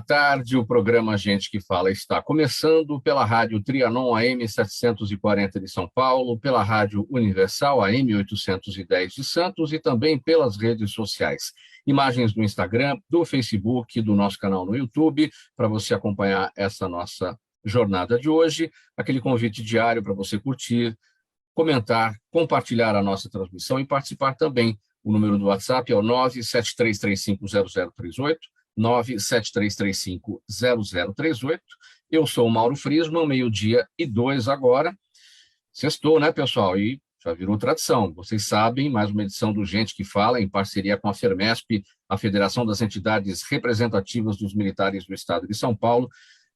tarde. O programa Gente que Fala está começando pela Rádio Trianon AM 740 de São Paulo, pela Rádio Universal AM 810 de Santos e também pelas redes sociais. Imagens do Instagram, do Facebook, do nosso canal no YouTube, para você acompanhar essa nossa jornada de hoje. Aquele convite diário para você curtir, comentar, compartilhar a nossa transmissão e participar também. O número do WhatsApp é o 973350038. 973350038. Eu sou o Mauro Friesman, 12:02 agora. Sextou, né, pessoal? E já virou tradição. Vocês sabem, mais uma edição do Gente que Fala, em parceria com a FERMESP, a Federação das Entidades Representativas dos Militares do Estado de São Paulo.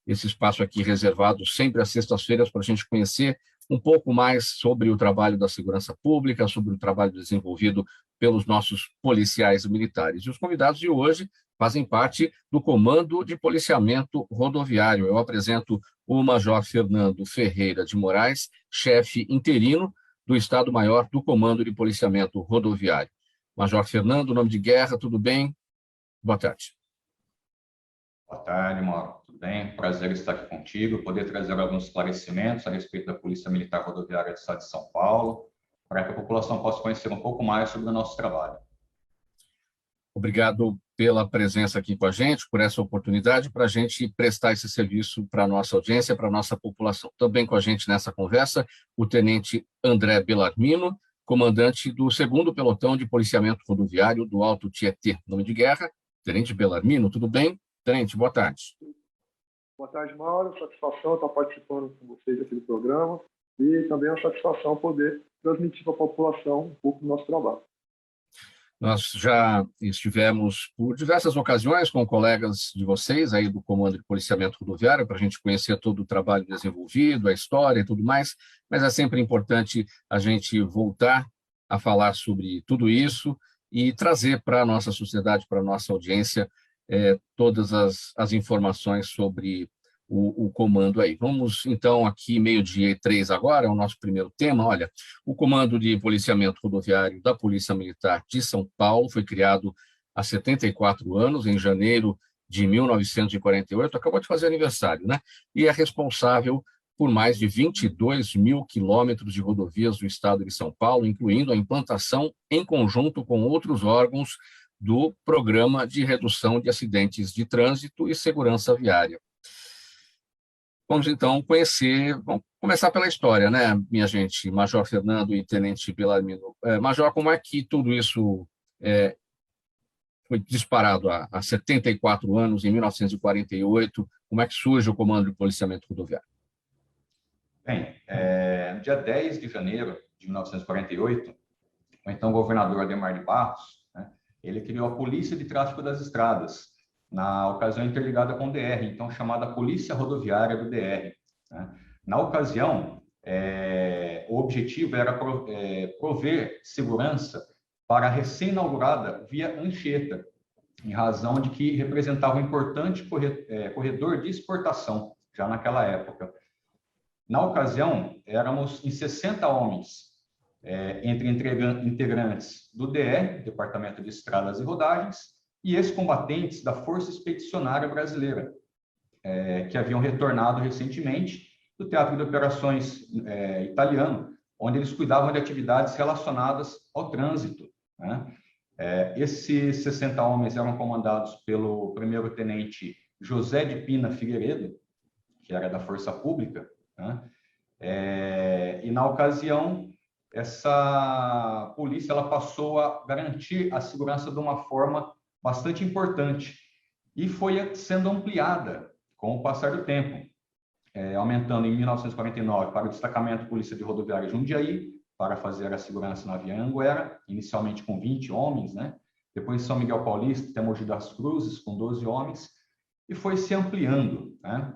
Esse espaço aqui reservado sempre às sextas-feiras para a gente conhecer um pouco mais sobre o trabalho da segurança pública, sobre o trabalho desenvolvido pelos nossos policiais militares. E os convidados de hoje fazem parte do Comando de Policiamento Rodoviário. Eu apresento o Major Fernando Ferreira de Moraes, chefe interino do Estado-Maior do Comando de Policiamento Rodoviário. Major Fernando, nome de guerra, tudo bem? Boa tarde. Boa tarde, Mauro. Tudo bem? Prazer estar aqui contigo, poder trazer alguns esclarecimentos a respeito da Polícia Militar Rodoviária do Estado de São Paulo, para que a população possa conhecer um pouco mais sobre o nosso trabalho. Obrigado pela presença aqui com a gente, por essa oportunidade para a gente prestar esse serviço para a nossa audiência, para a nossa população. Também com a gente nessa conversa, o tenente André Bellarmino, comandante do 2º Pelotão de Policiamento Rodoviário do Alto Tietê. Nome de guerra, tenente Bellarmino, tudo bem? Tenente, boa tarde. Boa tarde, Mauro. Satisfação estar participando com vocês aqui do programa e também é uma satisfação poder transmitir para a população um pouco do nosso trabalho. Nós já estivemos por diversas ocasiões com colegas de vocês aí do Comando de Policiamento Rodoviário para a gente conhecer todo o trabalho desenvolvido, a história e tudo mais, mas é sempre importante a gente voltar a falar sobre tudo isso e trazer para a nossa sociedade, para a nossa audiência, todas as informações sobre o comando aí. Vamos, então, aqui, 12:03 agora, é o nosso primeiro tema. Olha, o Comando de Policiamento Rodoviário da Polícia Militar de São Paulo foi criado há 74 anos, em janeiro de 1948, acabou de fazer aniversário, né? E é responsável por mais de 22 mil quilômetros de rodovias do estado de São Paulo, incluindo a implantação em conjunto com outros órgãos do Programa de Redução de Acidentes de Trânsito e Segurança Viária. Vamos, então, vamos começar pela história, né, minha gente, Major Fernando e Tenente Bellarmino. Major, como é que tudo isso foi disparado há 74 anos, em 1948, como é que surge o Comando de Policiamento Rodoviário? Bem, no dia 10 de janeiro de 1948, o então governador Adhemar de Barros, né, ele criou a Polícia de Tráfego das Estradas, na ocasião interligada com o DR, então chamada Polícia Rodoviária do DR. Né? Na ocasião, o objetivo era prover segurança para a recém-inaugurada Via Anchieta, em razão de que representava um importante corredor de exportação, já naquela época. Na ocasião, éramos em 60 homens, entre integrantes do DR, Departamento de Estradas e Rodagens, e ex-combatentes da Força Expedicionária Brasileira, que haviam retornado recentemente do Teatro de Operações italiano, onde eles cuidavam de atividades relacionadas ao trânsito. Né? Esses 60 homens eram comandados pelo primeiro-tenente José de Pina Figueiredo, que era da Força Pública, né? E na ocasião, essa polícia ela passou a garantir a segurança de uma forma bastante importante e foi sendo ampliada com o passar do tempo, aumentando em 1949 para o destacamento Polícia de Rodoviária Jundiaí, para fazer a segurança na Via Anguera, inicialmente com 20 homens, né? Depois São Miguel Paulista, até Mogi das Cruzes, com 12 homens, e foi se ampliando. Né?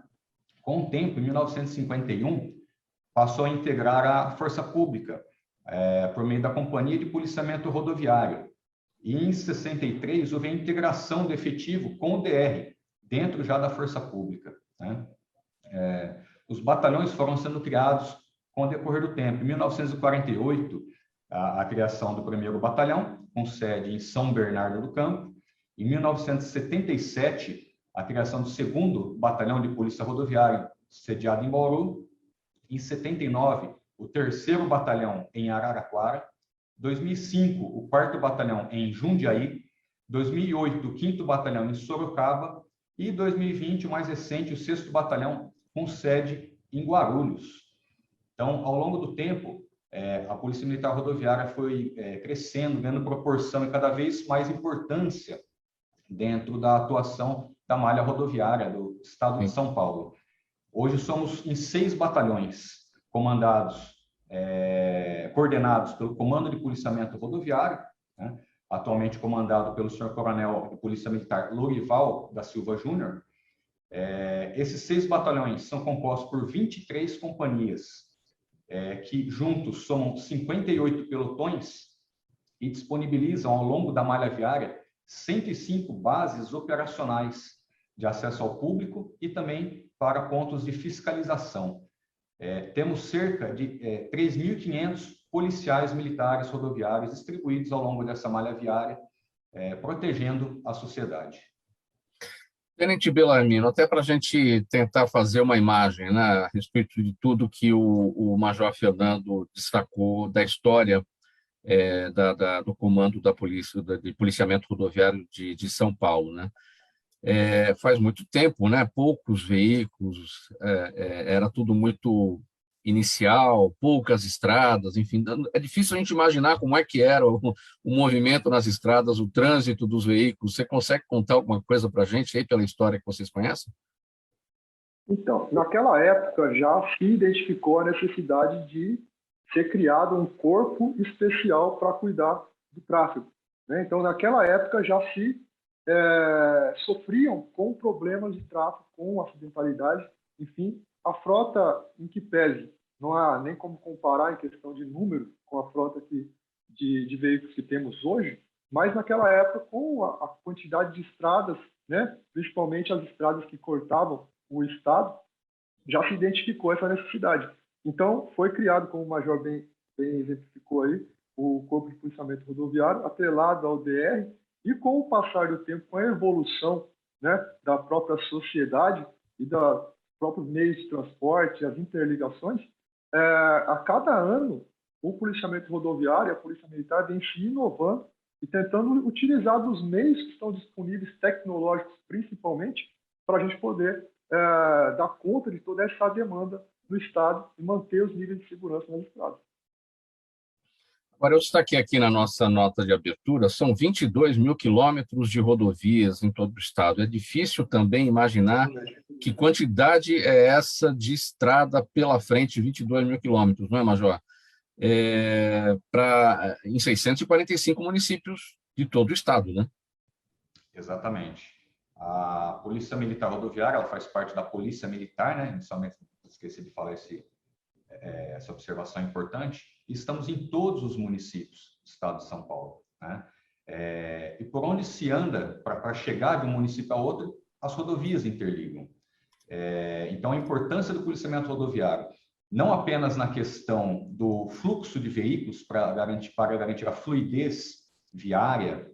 Com o tempo, em 1951, passou a integrar a Força Pública, por meio da Companhia de Policiamento Rodoviário. E em 63 houve a integração do efetivo com o DR, dentro já da Força Pública. Né? Os batalhões foram sendo criados com o decorrer do tempo. Em 1948, a criação do 1º Batalhão, com sede em São Bernardo do Campo. Em 1977, a criação do 2º Batalhão de Polícia Rodoviária, sediado em Bauru. Em 79, o 3º Batalhão em Araraquara. 2005, o 4º Batalhão em Jundiaí. 2008, o 5º Batalhão em Sorocaba. E 2020, o mais recente, o 6º Batalhão, com sede em Guarulhos. Então, ao longo do tempo, a Polícia Militar Rodoviária foi crescendo, ganhando proporção e cada vez mais importância dentro da atuação da malha rodoviária do estado de São Paulo. Hoje somos em 6 batalhões coordenados pelo Comando de Policiamento Rodoviário, né? Atualmente comandado pelo senhor Coronel de Polícia Militar Lourival da Silva Júnior. Esses 6 batalhões são compostos por 23 companhias, que juntos somam 58 pelotões e disponibilizam ao longo da malha viária 105 bases operacionais de acesso ao público e também para pontos de fiscalização. Temos cerca de 3.500 policiais militares rodoviários distribuídos ao longo dessa malha viária, protegendo a sociedade. Tenente Bellarmino, até para a gente tentar fazer uma imagem, né, a respeito de tudo que o Major Fernando destacou da história do comando da polícia, de policiamento rodoviário de São Paulo, né? Faz muito tempo, né? Poucos veículos, era tudo muito inicial, poucas estradas, enfim, é difícil a gente imaginar como é que era o movimento nas estradas, o trânsito dos veículos. Você consegue contar alguma coisa para a gente aí pela história que vocês conhecem? Então, naquela época já se identificou a necessidade de ser criado um corpo especial para cuidar do tráfego, né? Então, naquela época já se sofriam com problemas de tráfego, com acidentalidade, enfim, a frota em que pese. Não há nem como comparar em questão de número com a frota de veículos que temos hoje, mas naquela época, com a quantidade de estradas, né, principalmente as estradas que cortavam o estado, já se identificou essa necessidade. Então, foi criado, como o Major bem exemplificou aí, o Corpo de Policiamento Rodoviário, atrelado ao DR, e com o passar do tempo, com a evolução, né, da própria sociedade e dos próprios meios de transporte, as interligações, a cada ano, o policiamento rodoviário, a Polícia Militar, vem se inovando e tentando utilizar dos meios que estão disponíveis, tecnológicos principalmente, para a gente poder dar conta de toda essa demanda do Estado e manter os níveis de segurança nas estradas. Agora, eu destaquei aqui na nossa nota de abertura, são 22 mil quilômetros de rodovias em todo o estado. É difícil também imaginar que quantidade é essa de estrada pela frente, 22 mil quilômetros, não é, Major? Em 645 municípios de todo o estado, né? Exatamente. A Polícia Militar Rodoviária, ela faz parte da Polícia Militar, né? Inicialmente, esqueci de falar essa observação importante. Estamos em todos os municípios do estado de São Paulo, né? E por onde se anda para chegar de um município a outro, as rodovias interligam. Então, a importância do policiamento rodoviário, não apenas na questão do fluxo de veículos para garantir a fluidez viária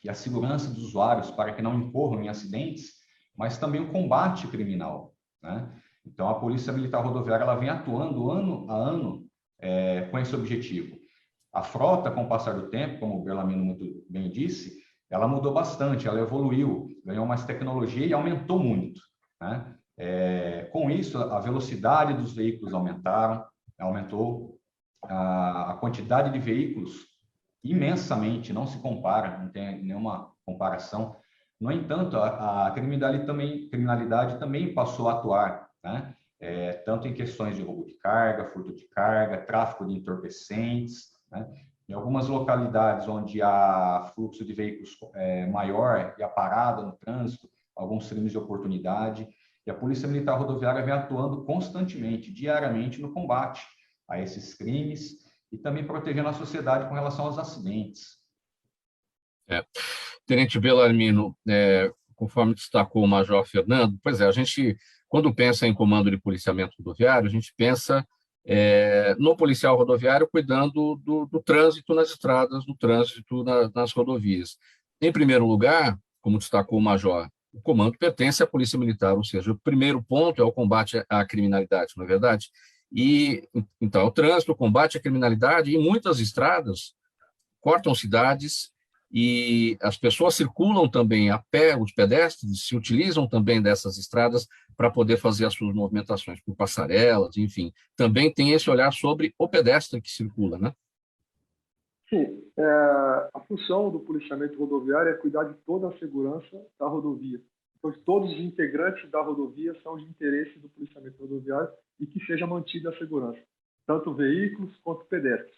e a segurança dos usuários para que não incorram em acidentes, mas também o combate criminal, né? Então, a Polícia Militar Rodoviária ela vem atuando ano a ano com esse objetivo. A frota, com o passar do tempo, como o Bellarmino muito bem disse, ela mudou bastante, ela evoluiu, ganhou mais tecnologia e aumentou muito, né? Com isso, a velocidade dos veículos aumentou, a quantidade de veículos imensamente, não se compara, não tem nenhuma comparação. No entanto, a criminalidade também passou a atuar, né? Tanto em questões de roubo de carga, furto de carga, tráfico de entorpecentes, né? Em algumas localidades onde há fluxo de veículos maior e a parada no trânsito, alguns crimes de oportunidade, e a Polícia Militar Rodoviária vem atuando constantemente, diariamente, no combate a esses crimes e também protegendo a sociedade com relação aos acidentes. Tenente Bellarmino, conforme destacou o Major Fernando, pois a gente, quando pensa em comando de policiamento rodoviário, a gente pensa no policial rodoviário cuidando do trânsito nas estradas, do trânsito nas rodovias. Em primeiro lugar, como destacou o Major, o comando pertence à Polícia Militar, ou seja, o primeiro ponto é o combate à criminalidade, não é verdade? E, então, o trânsito, o combate à criminalidade, e muitas estradas cortam cidades e as pessoas circulam também a pé, os pedestres se utilizam também dessas estradas para poder fazer as suas movimentações por passarelas, enfim. Também tem esse olhar sobre o pedestre que circula, né? Sim, a função do policiamento rodoviário é cuidar de toda a segurança da rodovia. Então, todos os integrantes da rodovia são de interesse do policiamento rodoviário e que seja mantida a segurança, tanto veículos quanto pedestres.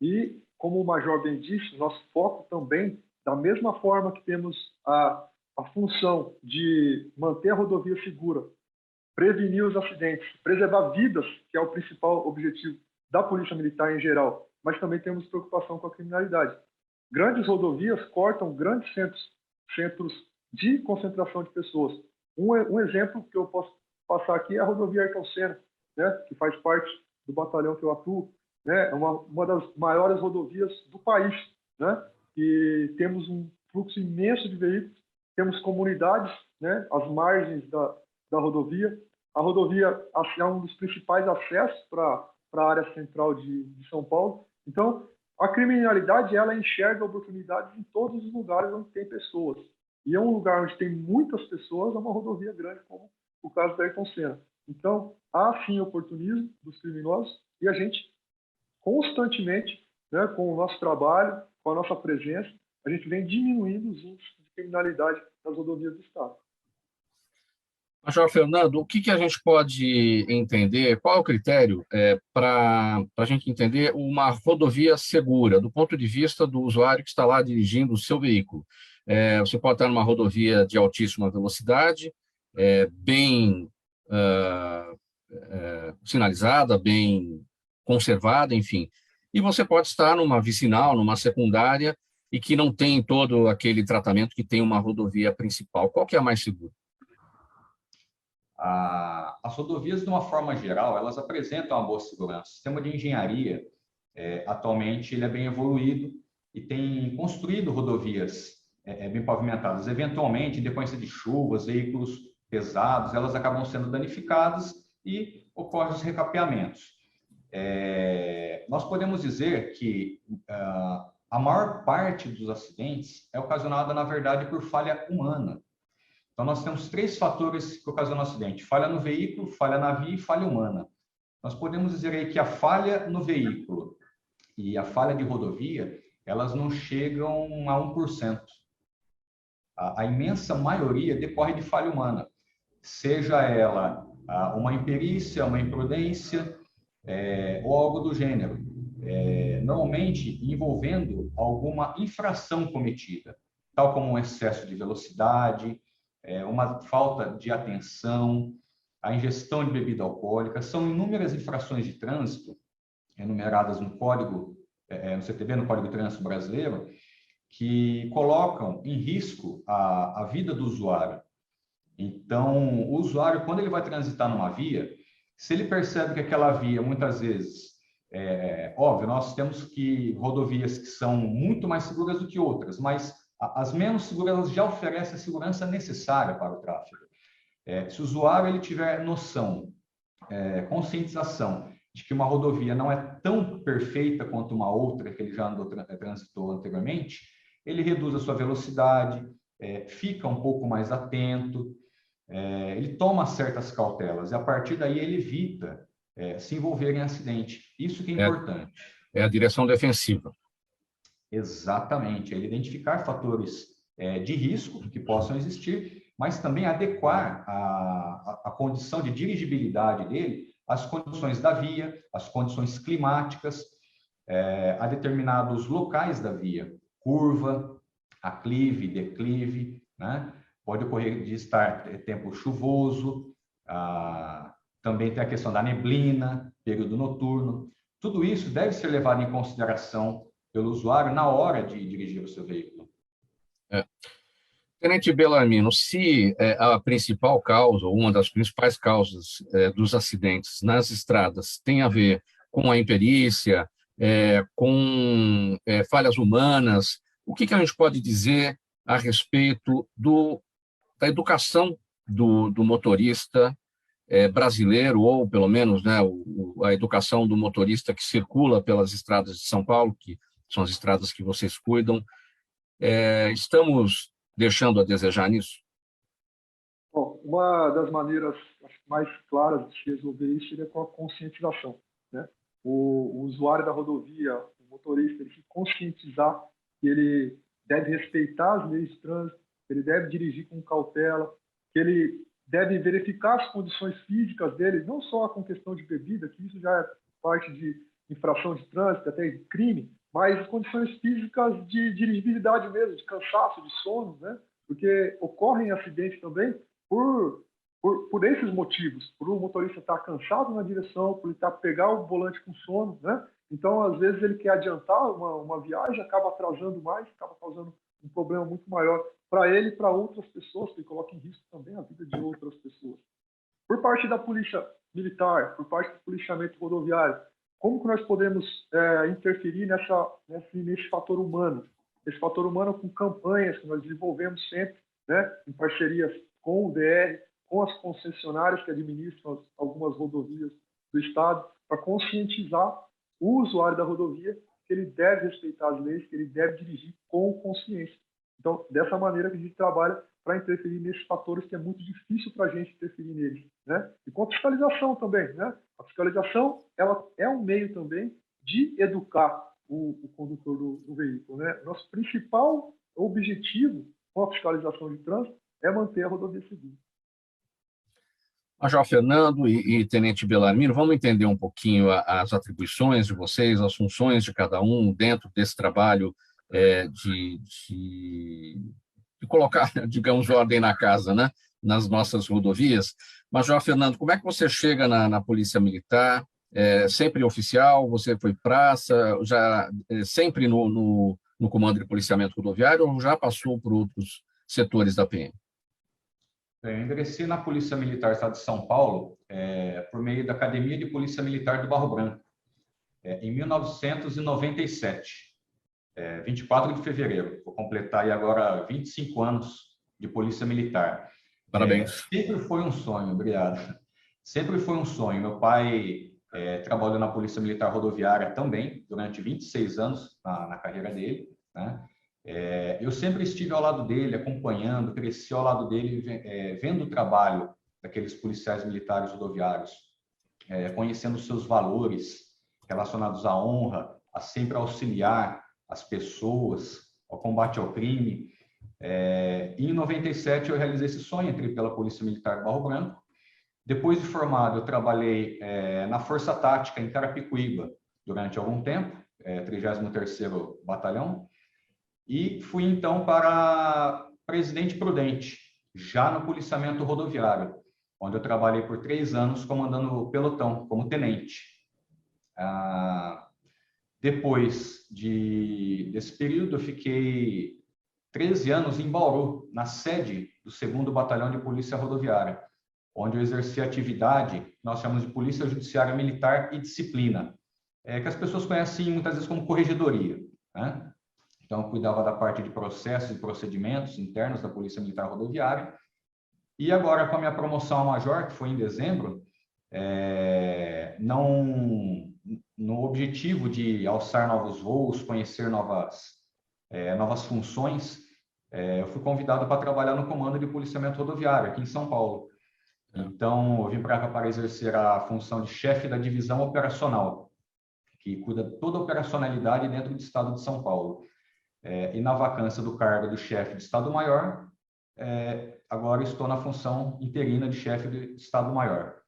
E, como o Major bem disse, nosso foco também, da mesma forma que temos a função de manter a rodovia segura, prevenir os acidentes, preservar vidas, que é o principal objetivo da Polícia Militar em geral, mas também temos preocupação com a criminalidade. Grandes rodovias cortam grandes centros de concentração de pessoas. Um exemplo que eu posso passar aqui é a rodovia Ayrton Senna, né, que faz parte do batalhão que eu atuo, né, é uma das maiores rodovias do país, né, e temos um fluxo imenso de veículos, temos comunidades, né, às margens da rodovia. A rodovia é um dos principais acessos para a área central de São Paulo. Então, a criminalidade, ela enxerga oportunidades em todos os lugares onde tem pessoas. E é um lugar onde tem muitas pessoas, é uma rodovia grande, como o caso da Ayrton Senna. Então, há sim oportunismo dos criminosos e a gente constantemente, né, com o nosso trabalho, com a nossa presença, a gente vem diminuindo os índices de criminalidade nas rodovias do Estado. Major Fernando, o que a gente pode entender, qual é o critério para a gente entender uma rodovia segura, do ponto de vista do usuário que está lá dirigindo o seu veículo? Você pode estar numa rodovia de altíssima velocidade, bem sinalizada, bem conservada, enfim. E você pode estar numa vicinal, numa secundária, e que não tem todo aquele tratamento que tem uma rodovia principal. Qual que é a mais segura? As rodovias, de uma forma geral, elas apresentam uma boa segurança. O sistema de engenharia, atualmente, ele é bem evoluído e tem construído rodovias bem pavimentadas. Eventualmente, em decorrência de chuvas, veículos pesados, elas acabam sendo danificadas e ocorrem os recapeamentos. Nós podemos dizer que a maior parte dos acidentes é ocasionada, na verdade, por falha humana. Então, nós temos 3 fatores que ocasionam o acidente: falha no veículo, falha na via e falha humana. Nós podemos dizer aí que a falha no veículo e a falha de rodovia, elas não chegam a 1%. A imensa maioria decorre de falha humana, seja ela uma imperícia, uma imprudência ou algo do gênero, normalmente envolvendo alguma infração cometida, tal como um excesso de velocidade, uma falta de atenção, a ingestão de bebida alcoólica. São inúmeras infrações de trânsito enumeradas no Código, no CTB, no Código de Trânsito Brasileiro, que colocam em risco a vida do usuário. Então, o usuário, quando ele vai transitar numa via, se ele percebe que aquela via, muitas vezes, óbvio, nós temos rodovias que são muito mais seguras do que outras, mas as menos seguras já oferecem a segurança necessária para o tráfego. Se o usuário ele tiver noção, conscientização de que uma rodovia não é tão perfeita quanto uma outra que ele já transitou anteriormente, ele reduz a sua velocidade, fica um pouco mais atento, ele toma certas cautelas e a partir daí ele evita se envolver em acidente. Isso que é importante. É a direção defensiva. Exatamente, ele identificar fatores de risco que possam existir, mas também adequar a condição de dirigibilidade dele às condições da via, às condições climáticas, a determinados locais da via, curva, aclive, declive, né? Pode ocorrer de estar tempo chuvoso, também tem a questão da neblina, período noturno. Tudo isso deve ser levado em consideração pelo usuário na hora de dirigir o seu veículo. Tenente Bellarmino, se a principal causa, ou uma das principais causas dos acidentes nas estradas tem a ver com a imperícia, com falhas humanas, o que a gente pode dizer a respeito do da educação do motorista brasileiro, ou pelo menos, né, a educação do motorista que circula pelas estradas de São Paulo, que são as estradas que vocês cuidam. Estamos deixando a desejar nisso? Bom, uma das maneiras mais claras de se resolver isso seria com a conscientização, né? O usuário da rodovia, o motorista, ele se conscientizar que ele deve respeitar as leis de trânsito, que ele deve dirigir com cautela, que ele deve verificar as condições físicas dele, não só com questão de bebida, que isso já é parte de infração de trânsito, até de crime, mas as condições físicas de dirigibilidade mesmo, de cansaço, de sono, né? Porque ocorrem acidentes também por esses motivos, por o motorista estar cansado na direção, por ele pegar o volante com sono, né? Então, às vezes, ele quer adiantar uma viagem, acaba atrasando mais, acaba causando um problema muito maior para ele e para outras pessoas, que coloca em risco também a vida de outras pessoas. Por parte da polícia militar, por parte do policiamento rodoviário, como que nós podemos interferir nesse fator humano? Esse fator humano com campanhas que nós desenvolvemos sempre, né, em parcerias com o DR, com as concessionárias que administram algumas rodovias do Estado, para conscientizar o usuário da rodovia que ele deve respeitar as leis, que ele deve dirigir com consciência. Então, dessa maneira que a gente trabalha para interferir nesses fatores que é muito difícil para a gente interferir neles, né? E com a fiscalização também, né? A fiscalização, ela é um meio também de educar o condutor do veículo, né? Nosso principal objetivo com a fiscalização de trânsito é manter a rodovia segura. Major Fernando e Tenente Bellarmino, vamos entender um pouquinho as atribuições de vocês, as funções de cada um dentro desse trabalho de colocar, digamos, ordem na casa, né, nas nossas rodovias. Major Fernando, como é que você chega na Polícia Militar? Sempre oficial? Você foi praça? Já sempre no Comando de Policiamento Rodoviário ou já passou por outros setores da PM? Eu ingressei na Polícia Militar do Estado de São Paulo por meio da Academia de Polícia Militar do Barro Branco, em 1997, 24 de fevereiro. Vou completar aí agora 25 anos de Polícia Militar. Parabéns. Sempre foi um sonho, obrigado. Sempre foi um sonho. Meu pai trabalhou na Polícia Militar Rodoviária também, durante 26 anos na carreira dele, né? Eu sempre estive ao lado dele, acompanhando, cresci ao lado dele, vendo o trabalho daqueles policiais militares rodoviários, conhecendo os seus valores relacionados à honra, a sempre auxiliar as pessoas, ao combate ao crime. Em 97, eu realizei esse sonho, entrei pela Polícia Militar do Barro Branco. Depois de formado, eu trabalhei na Força Tática, em Carapicuíba, durante algum tempo, 33º Batalhão. E fui, então, para Presidente Prudente, já no policiamento rodoviário, onde eu trabalhei por 3 anos comandando o pelotão, como tenente. Depois desse período, eu fiquei 13 anos em Bauru, na sede do 2º Batalhão de Polícia Rodoviária, onde eu exerci a atividade que nós chamamos de Polícia Judiciária Militar e Disciplina, que as pessoas conhecem muitas vezes como corregedoria, né? Então, eu cuidava da parte de processos e procedimentos internos da Polícia Militar Rodoviária. E agora, com a minha promoção a major, que foi em dezembro, no objetivo de alçar novos voos, conhecer novas funções, eu fui convidado para trabalhar no Comando de Policiamento Rodoviário, aqui em São Paulo. Então, eu vim para cá para exercer a função de chefe da divisão operacional, que cuida de toda a operacionalidade dentro do estado de São Paulo. E na vacância do cargo do chefe de Estado-Maior, agora estou na função interina de chefe de Estado-Maior.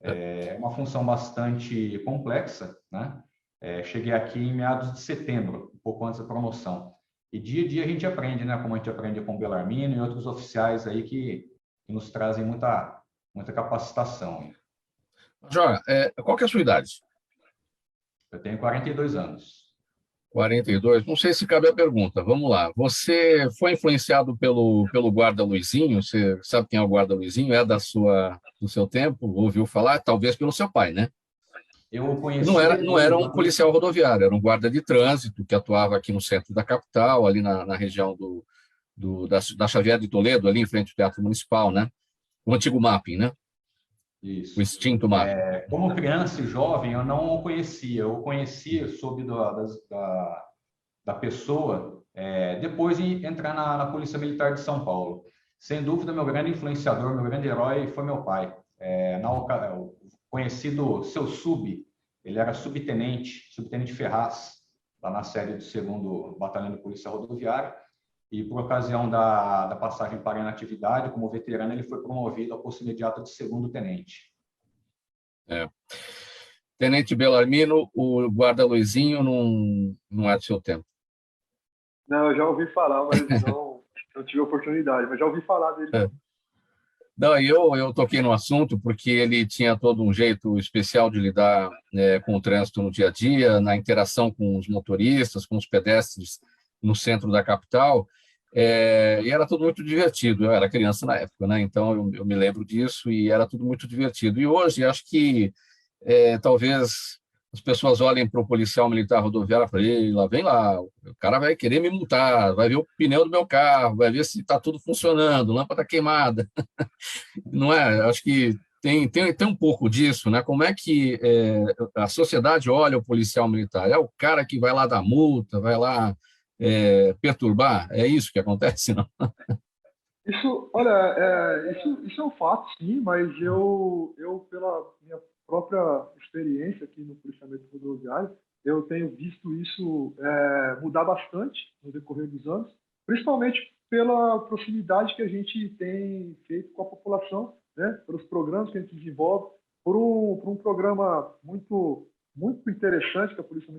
É uma função bastante complexa, né? Cheguei aqui em meados de setembro, um pouco antes da promoção. E dia a dia a gente aprende, né? Como a gente aprende com o Bellarmino e outros oficiais aí que nos trazem muita capacitação. Major, qual que é a sua idade? Eu tenho 42 anos. 42. Não sei se cabe a pergunta. Vamos lá. Você foi influenciado pelo guarda Luizinho? Você sabe quem é o guarda Luizinho? É do seu tempo? Ouviu falar? Talvez pelo seu pai, né? Eu conheci... Não era um policial rodoviário, era um guarda de trânsito que atuava aqui no centro da capital, ali na região do da Xavier de Toledo, ali em frente ao Teatro Municipal, né? O antigo mapping, né? Isso. O extinto mapping. Como criança e jovem, eu não o conhecia. Eu conhecia sob da pessoa depois de entrar na Polícia Militar de São Paulo. Sem dúvida, meu grande influenciador, meu grande herói foi meu pai. O conhecido Seu Sub, ele era subtenente Ferraz, lá na sede do 2º Batalhão de Polícia Rodoviária, e por ocasião da passagem para a inatividade, como veterano, ele foi promovido ao posto imediato de 2º tenente. Tenente Belarmino, o guarda Luizinho não é do seu tempo. Não, eu já ouvi falar, mas não tive oportunidade, mas já ouvi falar dele. Não, eu toquei no assunto porque ele tinha todo um jeito especial de lidar com o trânsito no dia a dia, na interação com os motoristas, com os pedestres no centro da capital, e era tudo muito divertido. Eu era criança na época, né? Então eu me lembro disso e era tudo muito divertido. E hoje acho que talvez as pessoas olhem para o policial militar rodoviário e falem: lá vem lá, o cara vai querer me multar, vai ver o pneu do meu carro, vai ver se está tudo funcionando, lâmpada queimada. Não é? Acho que tem um pouco disso, né? Como é que a sociedade olha o policial militar? É o cara que vai lá dar multa, vai lá perturbar? É isso que acontece, não? Isso, olha, isso é um fato, sim, mas eu pela minha própria experiência aqui no policiamento rodoviário, eu tenho visto isso mudar bastante no decorrer dos anos, principalmente pela proximidade que a gente tem feito com a população, né? Pelos programas que a gente desenvolve, por um programa muito interessante que a Polícia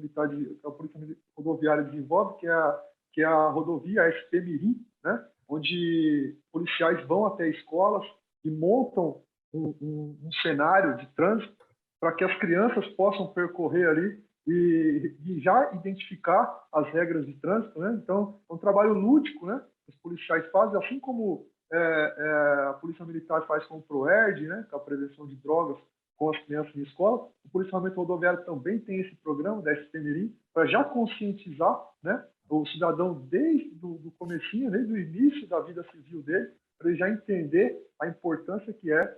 Rodoviária desenvolve, que é a rodovia SP Mirim, né? Onde policiais vão até escolas e montam um cenário de trânsito para que as crianças possam percorrer ali e já identificar as regras de trânsito, né? Então, é um trabalho lúdico, né? Os policiais fazem, assim como a Polícia Militar faz com o PROERD, né? Com a prevenção de drogas com as crianças em escola. O policiamento rodoviário também tem esse programa da SPMIrim para já conscientizar, né? O cidadão desde o comecinho, desde o início da vida civil dele, para ele já entender a importância que é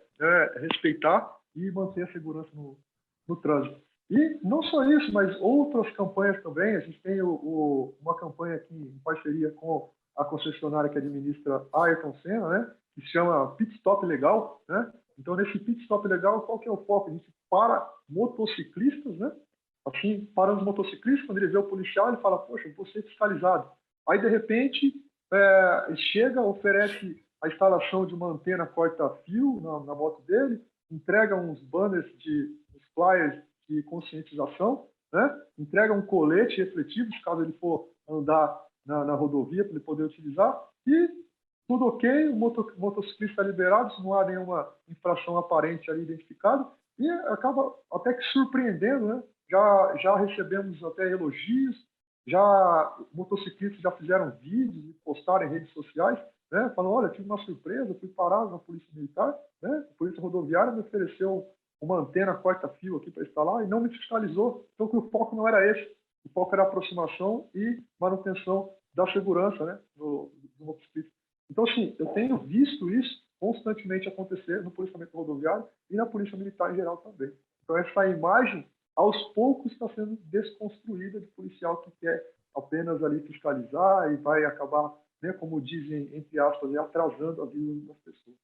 respeitar e manter a segurança no trânsito. E não só isso, mas outras campanhas também. A gente tem uma campanha aqui em parceria com a concessionária que administra a Ayrton Senna, né, que se chama Pit Stop Legal, né? Então, nesse Pit Stop Legal, qual que é o foco? A gente para motociclistas, né? Assim, parando os motociclistas, quando ele vê o policial, ele fala: poxa, eu vou ser fiscalizado. Aí, de repente, chega, oferece a instalação de uma antena corta-fio na moto dele, entrega uns banners uns flyers de conscientização, né? Entrega um colete refletivo, caso ele for andar na rodovia, para ele poder utilizar, e tudo ok, o motociclista liberado, se não há nenhuma infração aparente ali identificada, e acaba até que surpreendendo, né? Já recebemos até elogios, motociclistas já fizeram vídeos e postaram em redes sociais, né? Falando: olha, tive uma surpresa, fui parado na Polícia Militar, né? A Polícia Rodoviária me ofereceu uma antena corta-fio aqui para instalar e não me fiscalizou. Então, que o foco não era esse. O foco era a aproximação e manutenção da segurança, né, do motociclista. Então, assim, eu tenho visto isso constantemente acontecer no policiamento rodoviário e na Polícia Militar em geral também. Então, essa imagem, aos poucos, está sendo desconstruída de policial que quer apenas ali fiscalizar e vai acabar, né, como dizem, entre aspas, atrasando a vida das pessoas.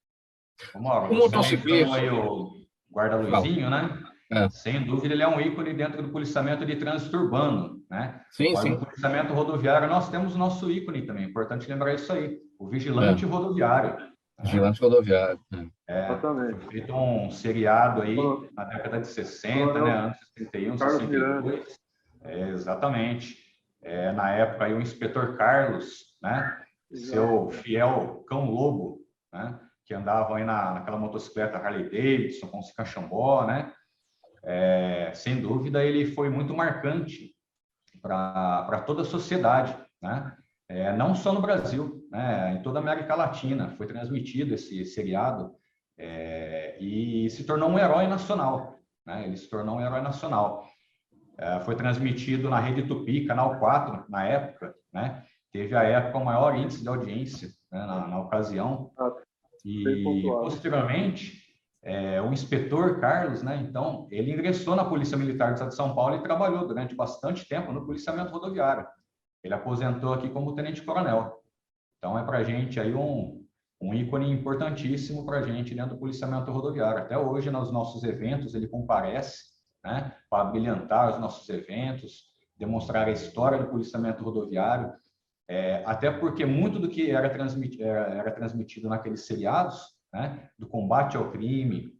Mauro, você mencionou aí o guarda Luizinho, né? Sem dúvida, ele é um ícone dentro do policiamento de trânsito urbano, né? Sim, Mas sim. no policiamento rodoviário, nós temos o nosso ícone também, importante lembrar isso aí, o vigilante rodoviário. Vigilante rodoviário. Foi feito um seriado aí na década de 60, né? Anos 61, Carlos 62. Exatamente. Na época aí o inspetor Carlos, né? Seu fiel cão lobo, né? Que andava aí naquela motocicleta Harley Davidson com esse cachambó, né? Sem dúvida, ele foi muito marcante para toda a sociedade, né? Não só no Brasil, né? Em toda a América Latina foi transmitido esse seriado e se tornou um herói nacional, né? Ele se tornou um herói nacional. Foi transmitido na Rede Tupi, Canal 4, na época, né? teve a época o maior índice de audiência, né, na ocasião. E, posteriormente, o inspetor Carlos, né, então, ele ingressou na Polícia Militar do Estado de São Paulo e trabalhou durante bastante tempo no policiamento rodoviário. Ele aposentou aqui como tenente-coronel. Então, é para a gente aí um ícone importantíssimo para a gente dentro do policiamento rodoviário. Até hoje, nos nossos eventos, ele comparece, né, para brilhantar os nossos eventos, demonstrar a história do policiamento rodoviário, até porque muito do que era transmitido naqueles seriados, né, do combate ao crime,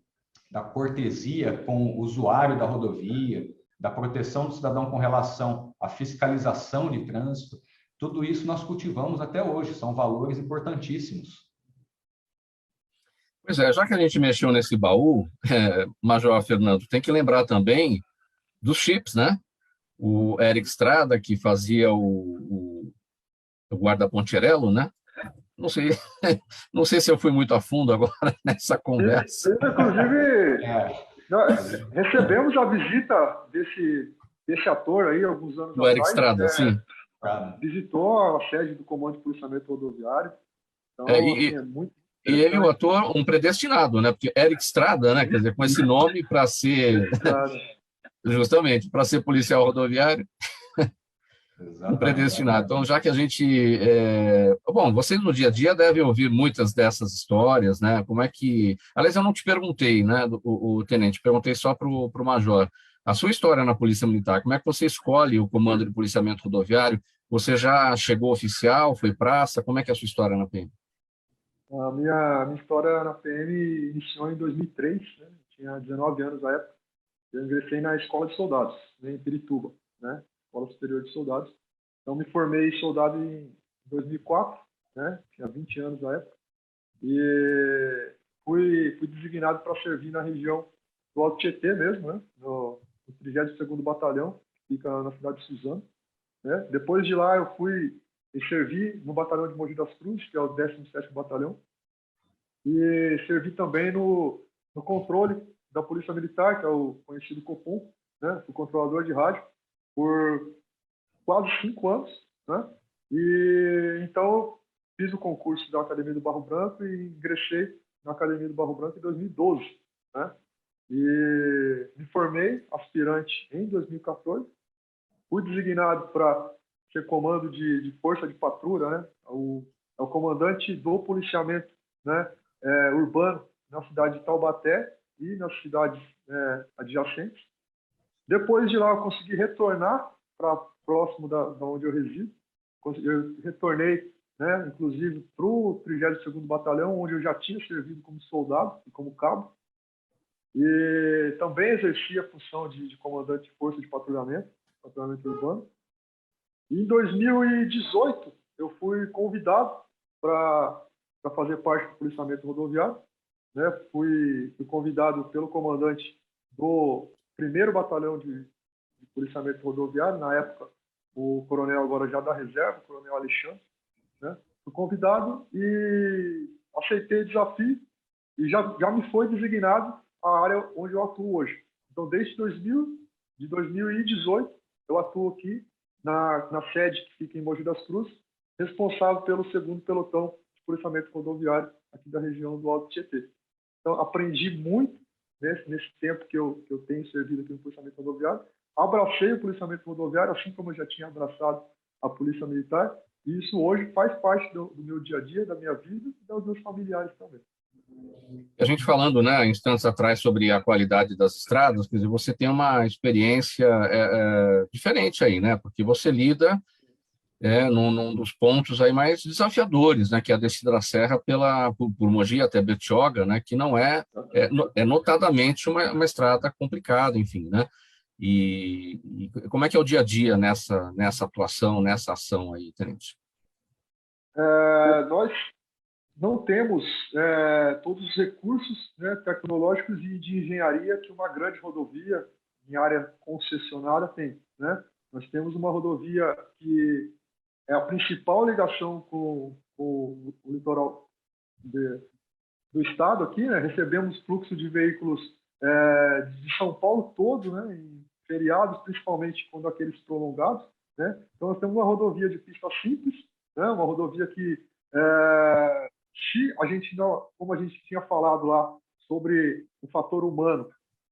da cortesia com o usuário da rodovia, da proteção do cidadão com relação à fiscalização de trânsito, tudo isso nós cultivamos até hoje, são valores importantíssimos. Pois é, já que a gente mexeu nesse baú, Major Fernando, tem que lembrar também dos chips, né? O Eric Estrada, que fazia o guarda Poncherello, né? Não sei, não sei se eu fui muito a fundo agora nessa conversa. Inclusive, nós recebemos a visita desse ator aí alguns anos O Eric atrás. Estrada, sim. Visitou a sede do Comando de Policiamento Rodoviário. Então, assim, é muito e ele, o ator, um predestinado, né? Porque Eric Estrada, né? Quer dizer, com esse nome para ser... Justamente, para ser policial rodoviário. Um predestinado. Então, já que a gente... Bom, vocês no dia a dia devem ouvir muitas dessas histórias, né? Como é que... Aliás, eu não te perguntei, né, o tenente, perguntei só para o major. A sua história na Polícia Militar, como é que você escolhe o comando de policiamento rodoviário? Você já chegou oficial, foi praça? Como é que é a sua história na PM? A minha história na PM iniciou em 2003, né? Tinha 19 anos na época. Eu ingressei na Escola de Soldados, né, em Pirituba, né? Escola Superior de Soldados. Então, me formei soldado em 2004, né? Tinha 20 anos na época. E fui designado para servir na região do Alto Tietê mesmo, né? No 32º Batalhão, que fica na cidade de Suzano. Né? Depois de lá, eu fui servir no Batalhão de Mogi das Cruzes, que é o 17º Batalhão. E servi também no controle da Polícia Militar, que é o conhecido Copom, né? Fui controlador de rádio por quase 5 anos, né? E então fiz o concurso da Academia do Barro Branco e ingressei na Academia do Barro Branco em 2012, né? E me formei aspirante em 2014, fui designado para ser comando de força de patrulha, né? O comandante do policiamento, né, urbano na cidade de Taubaté e nas cidades adjacentes. Depois de lá, eu consegui retornar para próximo da onde eu resido. Eu retornei, né, inclusive, para o 32º Batalhão, onde eu já tinha servido como soldado e como cabo. E também exerci a função de comandante de força de patrulhamento urbano. E em 2018, eu fui convidado para fazer parte do policiamento rodoviário. Né? Fui convidado pelo comandante do 1º Batalhão de Policiamento Rodoviário, na época o coronel agora já da reserva, o coronel Alexandre. Né? Fui convidado e aceitei o desafio e já me foi designado a área onde eu atuo hoje. Então, desde 2018, eu atuo aqui na sede que fica em Mogi das Cruzes, responsável pelo 2º Pelotão de Policiamento Rodoviário aqui da região do Alto Tietê. Então, aprendi muito nesse tempo que eu tenho servido aqui no policiamento rodoviário. Abracei o policiamento rodoviário, assim como eu já tinha abraçado a Polícia Militar, e isso hoje faz parte do meu dia a dia, da minha vida e dos meus familiares também. A gente falando, né, instantes atrás sobre a qualidade das estradas, quer dizer, você tem uma experiência diferente aí, né? Porque você lida num dos pontos aí mais desafiadores, né, que é a descida da serra por Mogi até Betioga, né, que não é notadamente uma estrada complicada, enfim, né? E como é que é o dia a dia nessa atuação, nessa ação aí, tenente? Nós não temos todos os recursos, né, tecnológicos e de engenharia que uma grande rodovia em área concessionária tem, né? Nós temos uma rodovia que é a principal ligação com o litoral do estado aqui, né? Recebemos fluxo de veículos de São Paulo todo, né? Em feriados, principalmente quando aqueles prolongados, né? Então nós temos uma rodovia de pista simples, né? Uma rodovia que, se a gente não, como a gente tinha falado lá sobre o fator humano,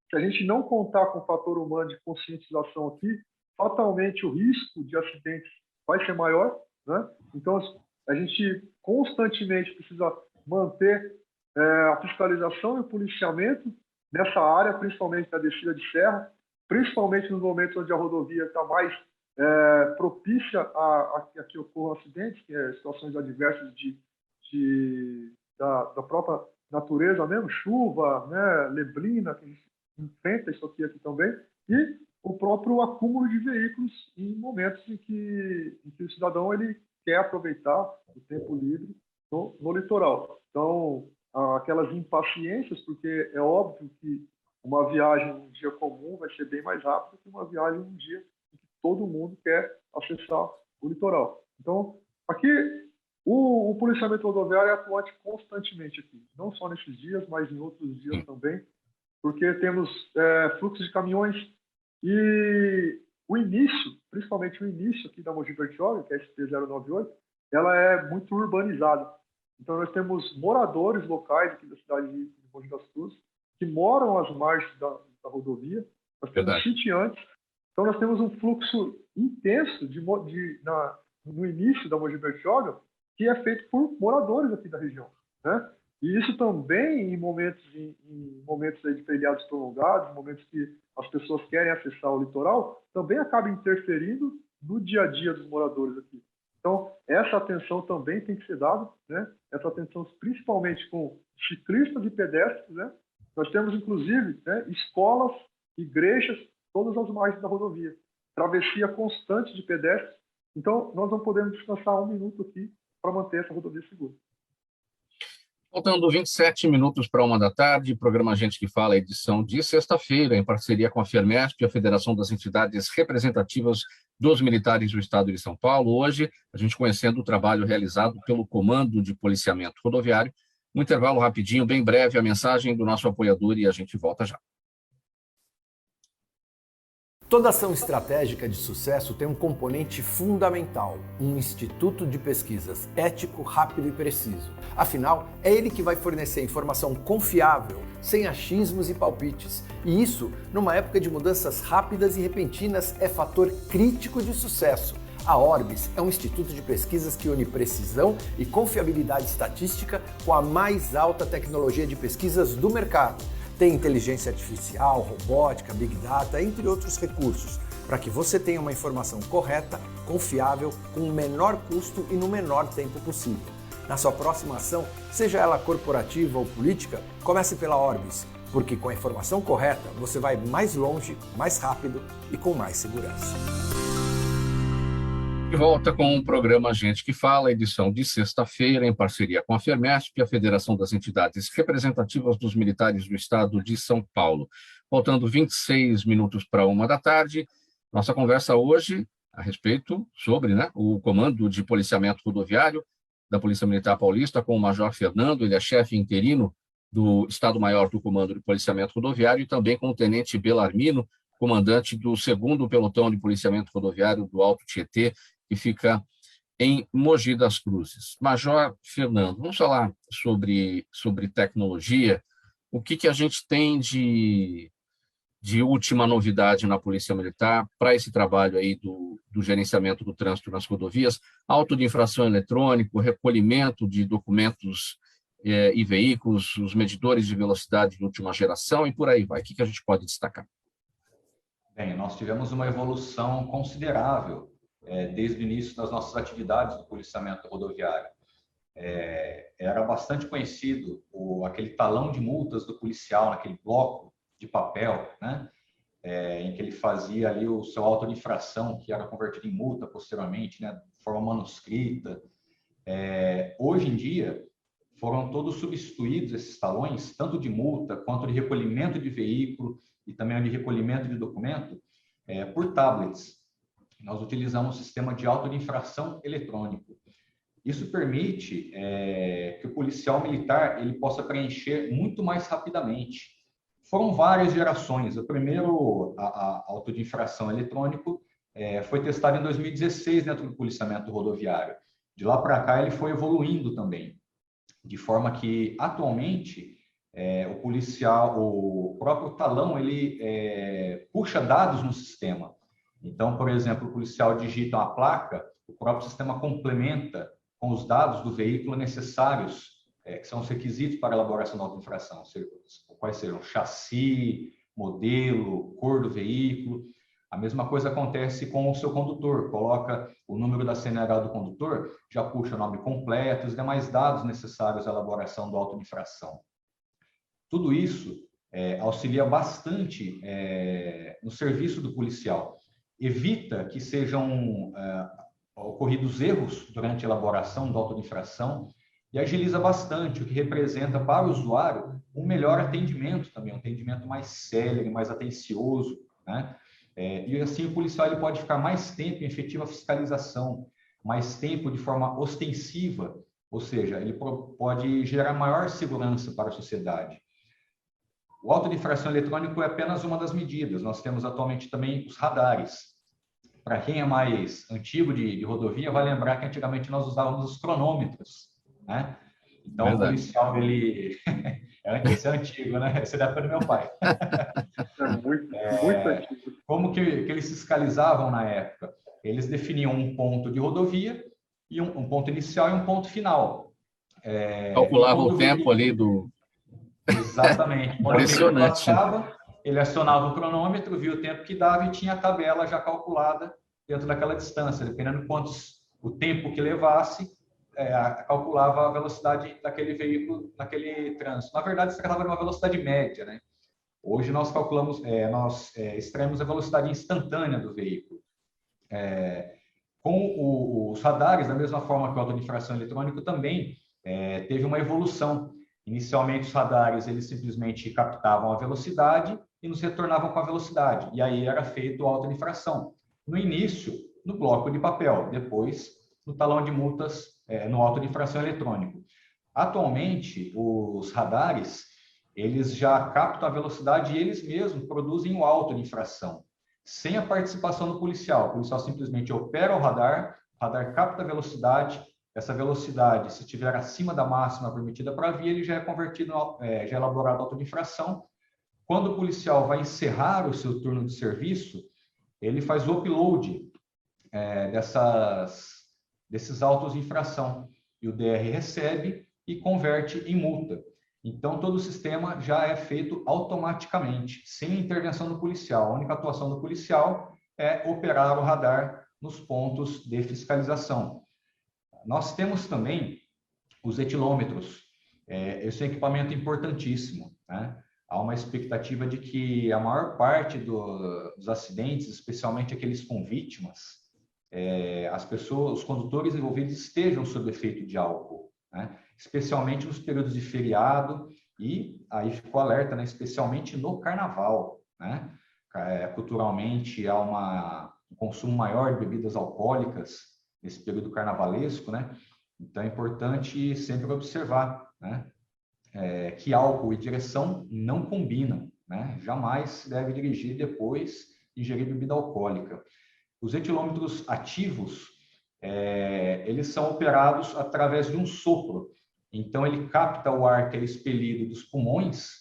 se a gente não contar com o fator humano de conscientização aqui, fatalmente o risco de acidentes vai ser maior, né? Então, a gente constantemente precisa manter a fiscalização e o policiamento nessa área, principalmente da descida de serra, principalmente nos momentos onde a rodovia está mais propícia a que ocorram acidentes, que é situações adversas da própria natureza mesmo, chuva, né, neblina, que a gente enfrenta isso aqui também, e o próprio acúmulo de veículos em momentos em que o cidadão ele quer aproveitar o tempo livre no litoral. Então, aquelas impaciências, porque é óbvio que uma viagem um dia comum vai ser bem mais rápida que uma viagem um dia em que todo mundo quer acessar o litoral. Então, aqui, o policiamento rodoviário é atuante constantemente aqui, não só nesses dias, mas em outros dias também, porque temos fluxo de caminhões e o início, principalmente o início aqui da Mogi Bertioga, que é a SP-098, ela é muito urbanizada. Então, nós temos moradores locais aqui da cidade de Mogi das Cruzes que moram às margens da rodovia. Nós temos sitiantes. Então, nós temos um fluxo intenso no início da Mogi Bertioga que é feito por moradores aqui da região, né? E isso também em momentos aí de feriados prolongados, momentos que as pessoas querem acessar o litoral, também acaba interferindo no dia a dia dos moradores aqui. Então, essa atenção também tem que ser dada, né? Essa atenção principalmente com ciclistas e pedestres, né? Nós temos, inclusive, né, escolas, igrejas, todas as margens da rodovia. Travessia constante de pedestres. Então, nós não podemos descansar um minuto aqui para manter essa rodovia segura. Faltando 27 minutos para 1 da tarde, programa Gente que Fala, edição de sexta-feira, em parceria com a Fermesp, a Federação das Entidades Representativas dos Militares do Estado de São Paulo. Hoje, a gente conhecendo o trabalho realizado pelo Comando de Policiamento Rodoviário. Um intervalo rapidinho, bem breve, a mensagem do nosso apoiador e a gente volta já. Toda ação estratégica de sucesso tem um componente fundamental, um instituto de pesquisas ético, rápido e preciso. Afinal, é ele que vai fornecer informação confiável, sem achismos e palpites. E isso, numa época de mudanças rápidas e repentinas, é fator crítico de sucesso. A Orbis é um instituto de pesquisas que une precisão e confiabilidade estatística com a mais alta tecnologia de pesquisas do mercado. Tem inteligência artificial, robótica, big data, entre outros recursos, para que você tenha uma informação correta, confiável, com o menor custo e no menor tempo possível. Na sua próxima ação, seja ela corporativa ou política, comece pela Orbis, porque com a informação correta você vai mais longe, mais rápido e com mais segurança. De volta com o programa Gente que Fala, edição de sexta-feira, em parceria com a Fermesp, a Federação das Entidades Representativas dos Militares do Estado de São Paulo. Faltando 26 minutos para 1 da tarde, nossa conversa hoje a respeito sobre o Comando de Policiamento Rodoviário da Polícia Militar Paulista, com o Major Fernando, ele é chefe interino do Estado-Maior do Comando de Policiamento Rodoviário, e também com o Tenente Belarmino, comandante do 2º Pelotão de Policiamento Rodoviário do Alto Tietê, que fica em Mogi das Cruzes. Major Fernando, vamos falar sobre tecnologia. O que a gente tem de última novidade na Polícia Militar para esse trabalho aí do gerenciamento do trânsito nas rodovias, auto de infração eletrônico, recolhimento de documentos e veículos, os medidores de velocidade de última geração e por aí vai. O que a gente pode destacar? Bem, nós tivemos uma evolução considerável desde o início das nossas atividades do policiamento rodoviário. Era bastante conhecido aquele talão de multas do policial, naquele bloco de papel, né? Em que ele fazia ali o seu auto de infração, que era convertido em multa posteriormente, né? De forma manuscrita. Hoje em dia, foram todos substituídos esses talões, tanto de multa quanto de recolhimento de veículo e também de recolhimento de documento, por tablets. Nós utilizamos um sistema de auto de infração eletrônico. Isso permite que o policial militar ele possa preencher muito mais rapidamente. Foram várias gerações. O primeiro, a auto de infração eletrônico, foi testado em 2016 dentro do policiamento rodoviário. De lá para cá, ele foi evoluindo também, de forma que, atualmente, o próprio talão, ele puxa dados no sistema. Então, por exemplo, o policial digita uma placa, o próprio sistema complementa com os dados do veículo necessários, que são os requisitos para a elaboração da auto-infração, quais serão chassi, modelo, cor do veículo. A mesma coisa acontece com o seu condutor, coloca o número da CNH do condutor, já puxa o nome completo, os demais dados necessários à elaboração da auto-infração. Tudo isso auxilia bastante no serviço do policial, evita que sejam ocorridos erros durante a elaboração da auto-infração e agiliza bastante, o que representa para o usuário um melhor atendimento também, um atendimento mais célere, mais atencioso, né? E assim o policial ele pode ficar mais tempo em efetiva fiscalização, mais tempo de forma ostensiva, ou seja, ele pode gerar maior segurança para a sociedade. O auto de infração eletrônico é apenas uma das medidas. Nós temos atualmente também os radares. Para quem é mais antigo de rodovia, vai lembrar que antigamente nós usávamos os cronômetros, né? Então, verdade. O policial, ele... Esse é antigo, né? Esse é da época do meu pai. Muito antigo. Como que eles fiscalizavam na época? Eles definiam um ponto de rodovia, e um ponto inicial e um ponto final. Calculava o tempo ali do... Exatamente. Impressionante. Ele acionava o cronômetro, via o tempo que dava e tinha a tabela já calculada dentro daquela distância. Dependendo de o tempo que levasse, calculava a velocidade daquele veículo naquele trânsito. Na verdade, se tratava de uma velocidade média, né? Hoje nós calculamos, extraímos a velocidade instantânea do veículo. Com os radares, da mesma forma que o auto de infração eletrônico também teve uma evolução. Inicialmente, os radares, eles simplesmente captavam a velocidade e nos retornavam com a velocidade. E aí era feito o auto de infração. No início, no bloco de papel. Depois, no talão de multas, no auto de infração eletrônico. Atualmente, os radares, eles já captam a velocidade e eles mesmos produzem o auto de infração, sem a participação do policial. O policial simplesmente opera o radar capta a velocidade. Essa velocidade, se estiver acima da máxima permitida para a via, ele já é convertido, já é elaborado auto de infração. Quando o policial vai encerrar o seu turno de serviço, ele faz o upload desses autos de infração, e o DR recebe e converte em multa. Então, todo o sistema já é feito automaticamente, sem intervenção do policial. A única atuação do policial é operar o radar nos pontos de fiscalização. Nós temos também os etilômetros. Esse é um equipamento importantíssimo, né? Há uma expectativa de que a maior parte dos acidentes, especialmente aqueles com vítimas, os condutores envolvidos estejam sob efeito de álcool, né? Especialmente nos períodos de feriado, e aí ficou alerta, né? Especialmente no carnaval, né? Culturalmente há um consumo maior de bebidas alcoólicas nesse período carnavalesco, né? Então é importante sempre observar, né? Que álcool e direção não combinam, né? Jamais se deve dirigir depois de ingerir bebida alcoólica. Os etilômetros ativos, eles são operados através de um sopro. Então ele capta o ar que é expelido dos pulmões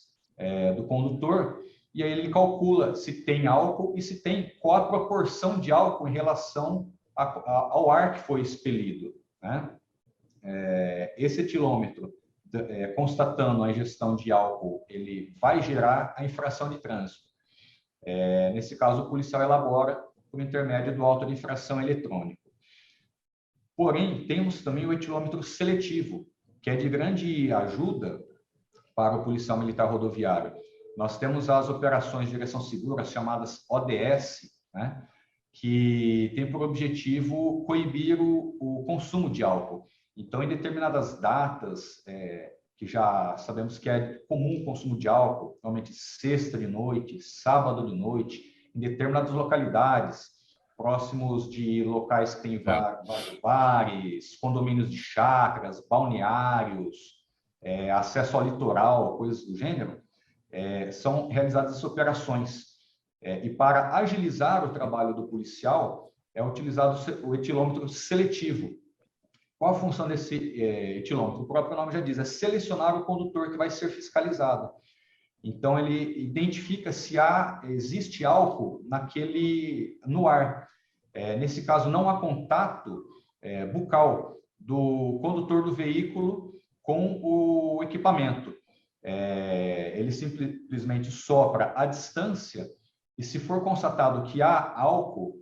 do condutor, e aí ele calcula se tem álcool e se tem qual a proporção de álcool em relação ao ar que foi expelido, né? Esse etilômetro, constatando a ingestão de álcool, ele vai gerar a infração de trânsito. Nesse caso, o policial elabora por intermédio do auto de infração eletrônico. Porém, temos também o etilômetro seletivo, que é de grande ajuda para o policial militar rodoviário. Nós temos as operações de direção segura, chamadas ODS, né? Que tem por objetivo coibir o consumo de álcool. Então, em determinadas datas, que já sabemos que é comum o consumo de álcool, normalmente sexta de noite, sábado de noite, em determinadas localidades, próximos de locais que têm bares, condomínios de chácaras, balneários, acesso ao litoral, coisas do gênero, são realizadas essas operações. E para agilizar o trabalho do policial, é utilizado o etilômetro seletivo. Qual a função desse etilômetro? O próprio nome já diz, é selecionar o condutor que vai ser fiscalizado. Então, ele identifica se existe álcool no ar. Nesse caso, não há contato bucal do condutor do veículo com o equipamento. Ele simplesmente sopra à distância e, se for constatado que há álcool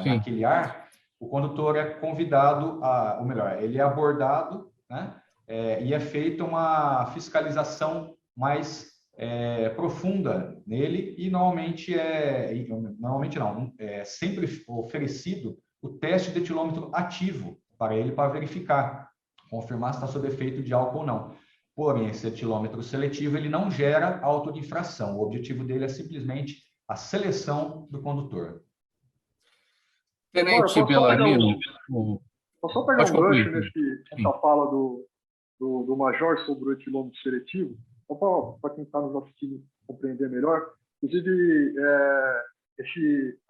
naquele ar, o condutor é convidado, ou melhor, ele é abordado, né? E é feita uma fiscalização mais profunda nele e normalmente não, é sempre oferecido o teste de etilômetro ativo para ele, para verificar, confirmar se está sob efeito de álcool ou não. Porém, esse etilômetro seletivo, ele não gera auto de infração. O objetivo dele é simplesmente a seleção do condutor. Tenente Bellarmino, posso só pegar um gancho nessa fala do Major sobre o etilômetro seletivo, para quem está nos assistindo compreender melhor. Inclusive,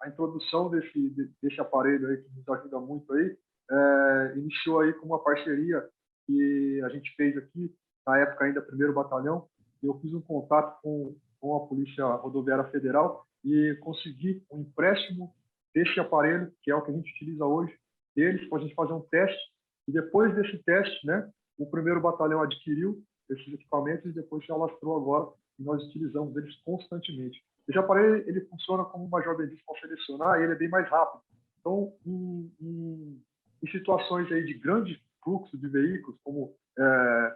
a introdução desse aparelho aí, que nos ajuda muito aí, iniciou aí com uma parceria que a gente fez aqui, na época ainda 1º Batalhão, e eu fiz um contato com a Polícia Rodoviária Federal e consegui um empréstimo desse aparelho, que é o que a gente utiliza hoje, deles, para a gente fazer um teste. E depois desse teste, né, o 1º Batalhão adquiriu esses equipamentos e depois se alastrou agora, e nós utilizamos eles constantemente. Esse aparelho, ele funciona como o Major bem disse, para selecionar, e ele é bem mais rápido. Então, em situações aí de grande fluxo de veículos, como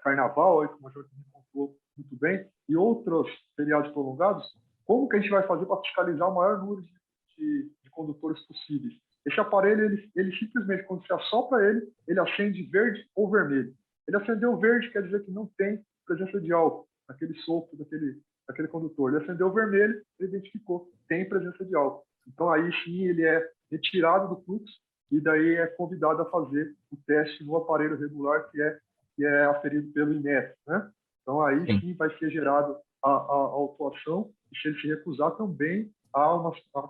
Carnaval, aí, que o Major também contou muito bem, e outros feriados prolongados, como que a gente vai fazer para fiscalizar o maior número de condutores possíveis? Esse aparelho, ele simplesmente, quando você assopra ele acende verde ou vermelho. Ele acendeu verde, quer dizer que não tem presença de álcool naquele sopro daquele condutor. Ele acendeu vermelho, ele identificou, tem presença de álcool. Então, aí sim, ele é retirado do fluxo e daí é convidado a fazer o teste no aparelho regular que é aferido pelo INEP, né? Então, aí sim vai ser gerado a autuação, e se ele se recusar também há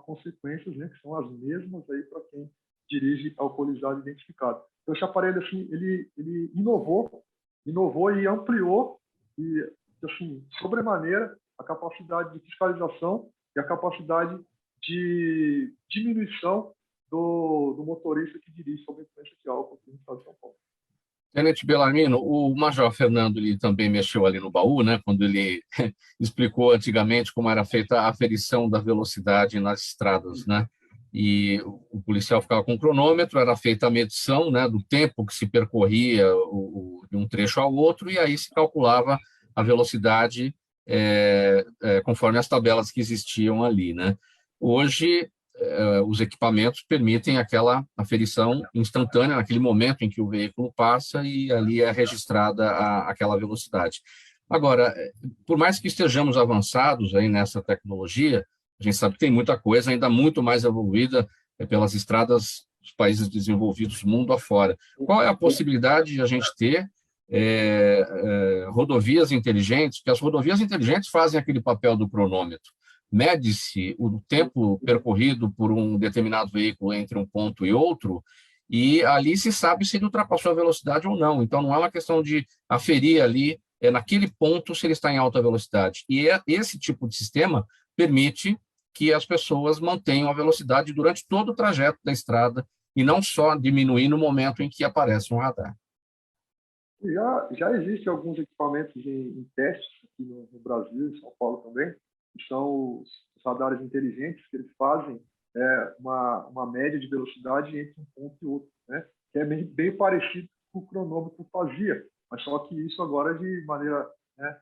consequências, né, que são as mesmas aí para quem dirige alcoolizado identificado. Então, esse aparelho, assim, ele inovou e ampliou, e, assim, sobremaneira, a capacidade de fiscalização e a capacidade de diminuição do motorista que dirige sob influência de álcool aqui no estado de São Paulo. Tenente Bellarmino, o Major Fernando ele também mexeu ali no baú, né, quando ele explicou antigamente como era feita a aferição da velocidade nas estradas, né? E o policial ficava com o cronômetro, era feita a medição, né, do tempo que se percorria de um trecho ao outro, e aí se calculava a velocidade conforme as tabelas que existiam ali, né? Hoje, os equipamentos permitem aquela aferição instantânea, naquele momento em que o veículo passa, e ali é registrada aquela velocidade. Agora, por mais que estejamos avançados aí nessa tecnologia, a gente sabe que tem muita coisa ainda muito mais evoluída pelas estradas dos países desenvolvidos mundo afora. Qual é a possibilidade de a gente ter rodovias inteligentes? Porque as rodovias inteligentes fazem aquele papel do cronômetro. Mede-se o tempo percorrido por um determinado veículo entre um ponto e outro, e ali se sabe se ele ultrapassou a velocidade ou não. Então, não é uma questão de aferir ali, naquele ponto, se ele está em alta velocidade. E esse tipo de sistema permite que as pessoas mantenham a velocidade durante todo o trajeto da estrada e não só diminuir no momento em que aparece um radar. Já existem alguns equipamentos em testes aqui no Brasil, em São Paulo também, que são os radares inteligentes, que eles fazem uma média de velocidade entre um ponto e outro, né? Que é bem parecido com o que o cronômetro fazia, mas só que isso agora de maneira, né,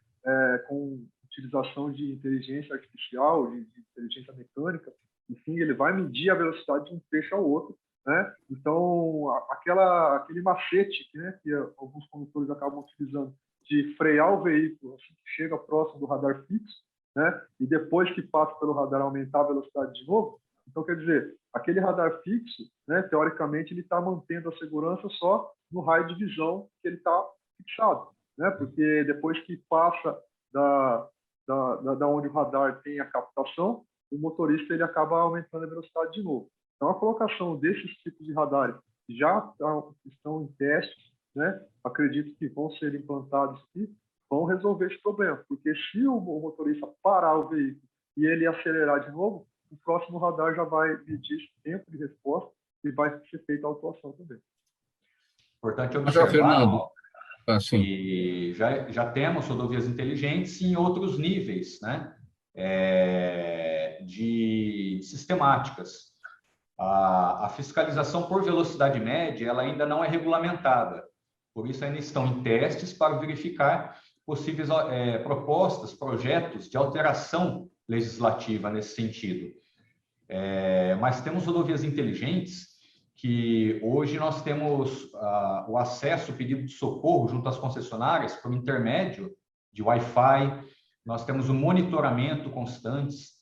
com utilização de inteligência artificial, de inteligência mecânica, enfim, ele vai medir a velocidade de um trecho ao outro, né? Então, aquele macete, né, que alguns condutores acabam utilizando, de frear o veículo assim que chega próximo do radar fixo, né, e depois que passa pelo radar aumentar a velocidade de novo. Então, quer dizer, aquele radar fixo, né, teoricamente, ele está mantendo a segurança só no raio de visão que ele está fixado, né, porque depois que passa da onde o radar tem a captação, o motorista ele acaba aumentando a velocidade de novo. Então, a colocação desses tipos de radares já estão em testes, né? Acredito que vão ser implantados e vão resolver esse problema, porque se o motorista parar o veículo e ele acelerar de novo, o próximo radar já vai medir tempo de resposta e vai ser feita a autuação também. Importante Mas, já, observar, Fernando, assim, que já temos rodovias inteligentes em outros níveis, né? De sistemáticas. A fiscalização por velocidade média ela ainda não é regulamentada, por isso ainda estão em testes para verificar possíveis propostas, projetos de alteração legislativa nesse sentido. Mas temos rodovias inteligentes que hoje nós temos o acesso, o pedido de socorro junto às concessionárias por intermédio de Wi-Fi, nós temos o monitoramento constante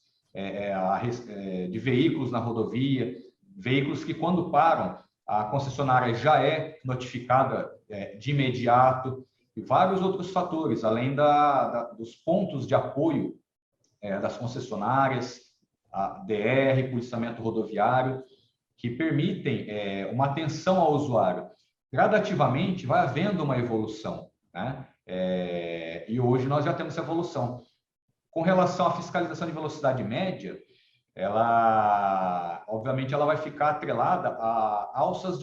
de veículos na rodovia, veículos que quando param, a concessionária já é notificada de imediato, e vários outros fatores, além dos pontos de apoio das concessionárias, a DR, policiamento rodoviário, que permitem uma atenção ao usuário. Gradativamente vai havendo uma evolução, né? E hoje nós já temos essa evolução. Com relação à fiscalização de velocidade média, obviamente, ela vai ficar atrelada a alças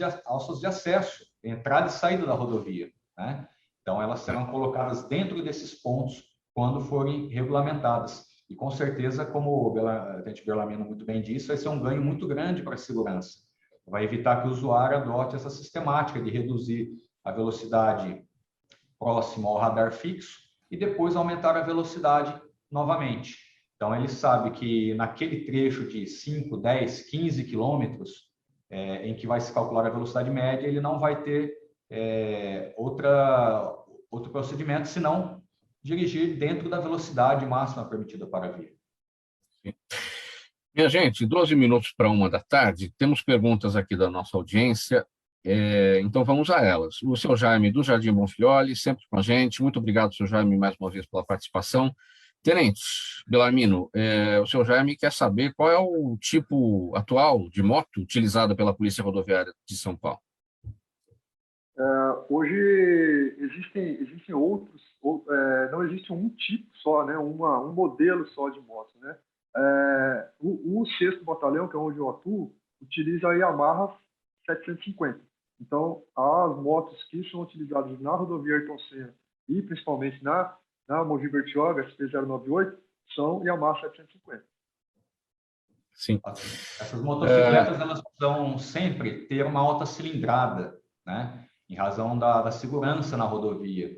de acesso, entrada e saída da rodovia, né? Então, elas serão colocadas dentro desses pontos quando forem regulamentadas. E, com certeza, como o tenente Bellarmino muito bem disse, vai ser um ganho muito grande para a segurança. Vai evitar que o usuário adote essa sistemática de reduzir a velocidade próxima ao radar fixo e depois aumentar a velocidade novamente. Então, ele sabe que naquele trecho de 5, 10, 15 quilômetros, em que vai se calcular a velocidade média, ele não vai ter outro procedimento, senão dirigir dentro da velocidade máxima permitida para a via. Minha gente, 12 minutos para 1h da tarde, temos perguntas aqui da nossa audiência, então vamos a elas. O seu Jaime, do Jardim Bonfilholi, sempre com a gente. Muito obrigado, seu Jaime, mais uma vez pela participação. Tenente Bellarmino, o seu Jaime quer saber qual é o tipo atual de moto utilizada pela Polícia Rodoviária de São Paulo. Hoje existem outros, não existe um tipo só, né? Um modelo só de moto, né? O 6º Batalhão, que é onde eu atuo, utiliza a Yamaha 750. Então, as motos que são utilizadas na rodovia Ayrton Senna e principalmente na Mogi Bertioga, SP098, são Yamaha 750. Sim. Essas motocicletas elas precisam sempre ter uma alta cilindrada, né? Em razão da segurança na rodovia.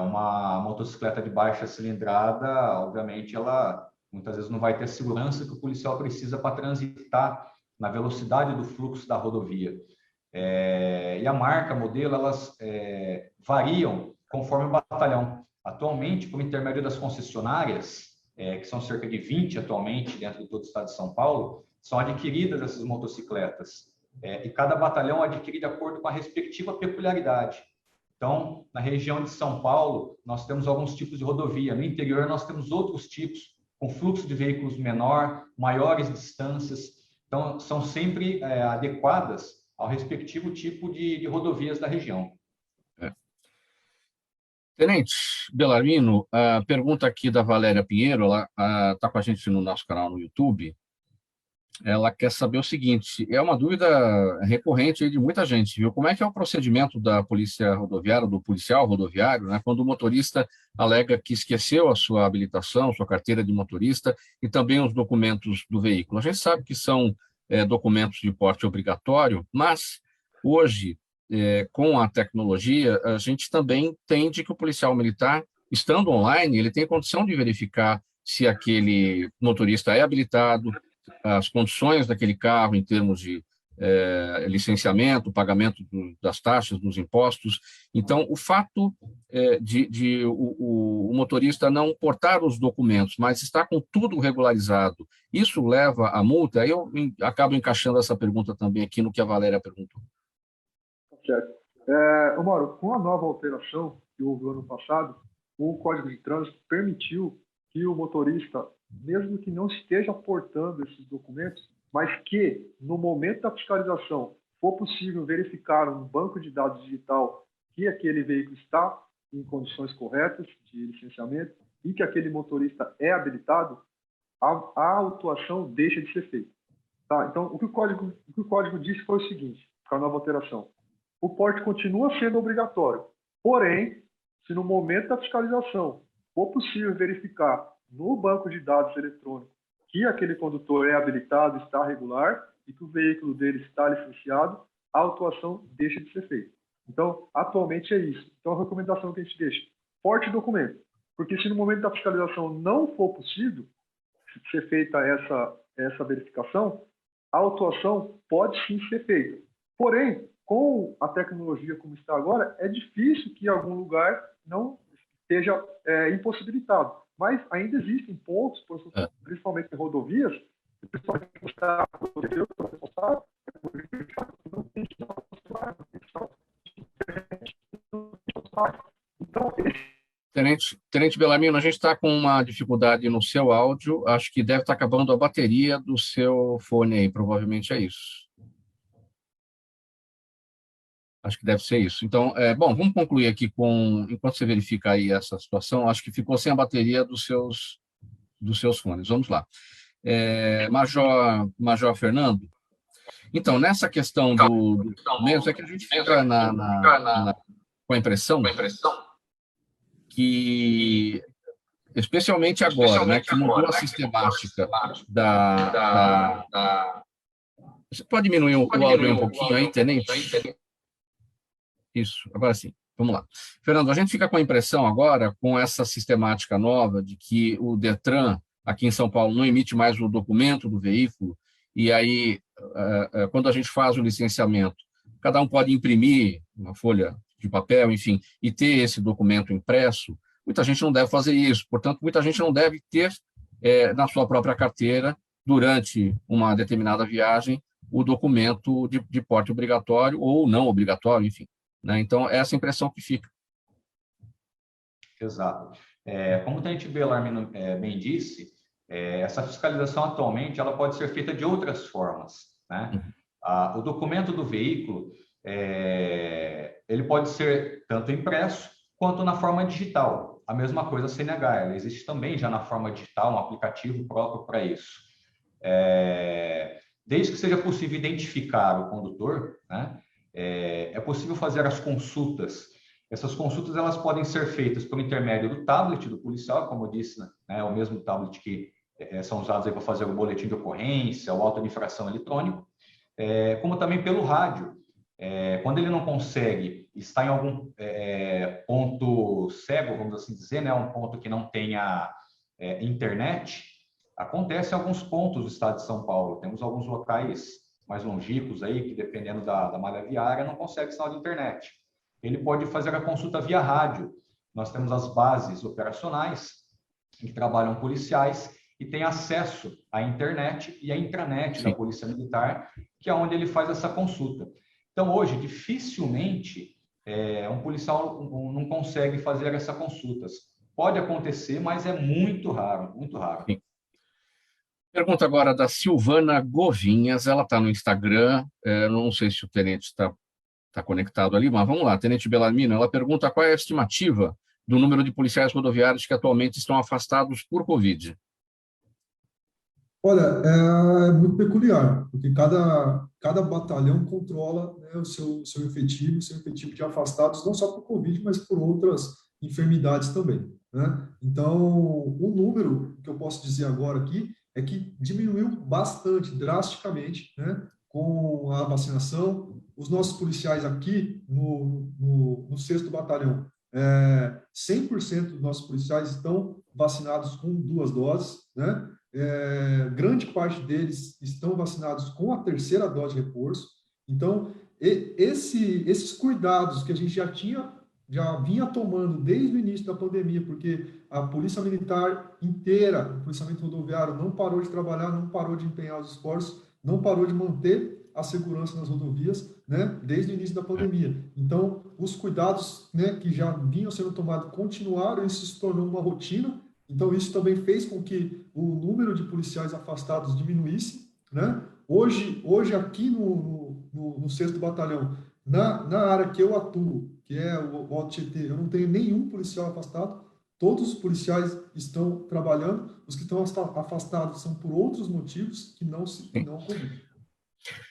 Uma motocicleta de baixa cilindrada, obviamente, ela muitas vezes não vai ter a segurança que o policial precisa para transitar na velocidade do fluxo da rodovia. E a marca, modelo, elas variam conforme o batalhão. Atualmente, por intermédio das concessionárias, que são cerca de 20 atualmente dentro de todo o estado de São Paulo, são adquiridas essas motocicletas. E cada batalhão adquire de acordo com a respectiva peculiaridade. Então, na região de São Paulo, nós temos alguns tipos de rodovia. No interior, nós temos outros tipos, com fluxo de veículos menor, maiores distâncias. Então, são sempre adequadas ao respectivo tipo de rodovias da região. Tenente Bellarmino, a pergunta aqui da Valéria Pinheiro, ela está com a gente no nosso canal no YouTube. Ela quer saber o seguinte, é uma dúvida recorrente aí de muita gente, viu? Como é que é o procedimento da polícia rodoviária, do policial rodoviário, né, quando o motorista alega que esqueceu a sua habilitação, sua carteira de motorista e também os documentos do veículo? A gente sabe que são documentos de porte obrigatório, mas hoje, com a tecnologia, a gente também entende que o policial militar, estando online, ele tem condição de verificar se aquele motorista é habilitado, as condições daquele carro em termos de licenciamento, pagamento das taxas, dos impostos. Então, o fato de o motorista não portar os documentos, mas estar com tudo regularizado, isso leva à multa? Aí eu acabo encaixando essa pergunta também aqui no que a Valéria perguntou. Certo. Mauro, com a nova alteração que houve no ano passado, o Código de Trânsito permitiu que o motorista, mesmo que não esteja portando esses documentos, mas que, no momento da fiscalização, for possível verificar no banco de dados digital que aquele veículo está em condições corretas de licenciamento e que aquele motorista é habilitado, a autuação deixa de ser feita. Tá? Então, o que o código disse foi o seguinte, com a nova alteração. O porte continua sendo obrigatório, porém, se no momento da fiscalização for possível verificar no banco de dados eletrônico que aquele condutor é habilitado, está regular e que o veículo dele está licenciado, a autuação deixa de ser feita. Então, atualmente é isso. Então, a recomendação que a gente deixa, porte documento, porque se no momento da fiscalização não for possível ser feita essa verificação, a autuação pode sim ser feita. Porém, com a tecnologia como está agora, é difícil que algum lugar não esteja impossibilitado. Mas ainda existem pontos, principalmente em rodovias, principalmente no estado responsável, então, Tenente Bellarmino, a gente está com uma dificuldade no seu áudio, acho que deve estar acabando a bateria do seu fone aí, provavelmente é isso. Acho que deve ser isso. Então, bom, vamos concluir aqui enquanto você verifica aí essa situação, acho que ficou sem a bateria dos seus fones. Vamos lá. Major Fernando, então, nessa questão do documento, é que a gente fica com a impressão que, especialmente agora, né, que mudou a sistemática da... Você pode diminuir o áudio um pouquinho aí, tenente? Isso, agora sim. Vamos lá. Fernando, a gente fica com a impressão agora, com essa sistemática nova, de que o Detran, aqui em São Paulo, não emite mais o documento do veículo, e aí, quando a gente faz o licenciamento, cada um pode imprimir uma folha de papel, enfim, e ter esse documento impresso. Muita gente não deve fazer isso, portanto, muita gente não deve ter na sua própria carteira, durante uma determinada viagem, o documento de porte obrigatório ou não obrigatório, enfim. Né? Então, essa impressão que fica. Exato. Como o tenente Bellarmino bem disse, essa fiscalização atualmente ela pode ser feita de outras formas. Né? O documento do veículo ele pode ser tanto impresso quanto na forma digital. A mesma coisa a CNH, ela existe também já na forma digital, um aplicativo próprio para isso. Desde que seja possível identificar o condutor, né? É possível fazer as consultas. Essas consultas elas podem ser feitas por intermédio do tablet do policial, como eu disse, né? É o mesmo tablet que são usados para fazer o boletim de ocorrência, o auto de infração eletrônico, como também pelo rádio. Quando ele não consegue estar em algum ponto cego, vamos assim dizer, né? Um ponto que não tenha internet, acontece em alguns pontos do estado de São Paulo. Temos alguns locais mais longínquos aí, que dependendo da malha viária, não consegue sinal de internet. Ele pode fazer a consulta via rádio. Nós temos as bases operacionais, que trabalham policiais, e tem acesso à internet e à intranet da Polícia Militar, que é onde ele faz essa consulta. Então, hoje, dificilmente, um policial não consegue fazer essas consultas. Pode acontecer, mas é muito raro, muito raro. Sim. Pergunta agora da Silvana Govinhas, ela está no Instagram, não sei se o tenente está conectado ali, mas vamos lá, tenente Bellarmino, ela pergunta qual é a estimativa do número de policiais rodoviários que atualmente estão afastados por Covid. Olha, é muito peculiar, porque cada batalhão controla, né, o seu efetivo de afastados, não só por Covid, mas por outras enfermidades também. Né? Então, o número que eu posso dizer agora aqui é que diminuiu bastante, drasticamente, né, com a vacinação. Os nossos policiais aqui no 6º Batalhão, 100% dos nossos policiais estão vacinados com 2 doses, né? Grande parte deles estão vacinados com a 3ª dose de reforço. Então, esses cuidados que a gente já vinha tomando desde o início da pandemia, porque a Polícia Militar inteira, o policiamento rodoviário, não parou de trabalhar, não parou de empenhar os esforços, não parou de manter a segurança nas rodovias, né, desde o início da pandemia. Então, os cuidados, né, que já vinham sendo tomados continuaram, isso se tornou uma rotina. Então, isso também fez com que o número de policiais afastados diminuísse. Né? Hoje aqui no no 6º Batalhão, na área que eu atuo, que é o Alto Tietê, eu não tenho nenhum policial afastado, todos os policiais estão trabalhando, os que estão afastados são por outros motivos que não Covid.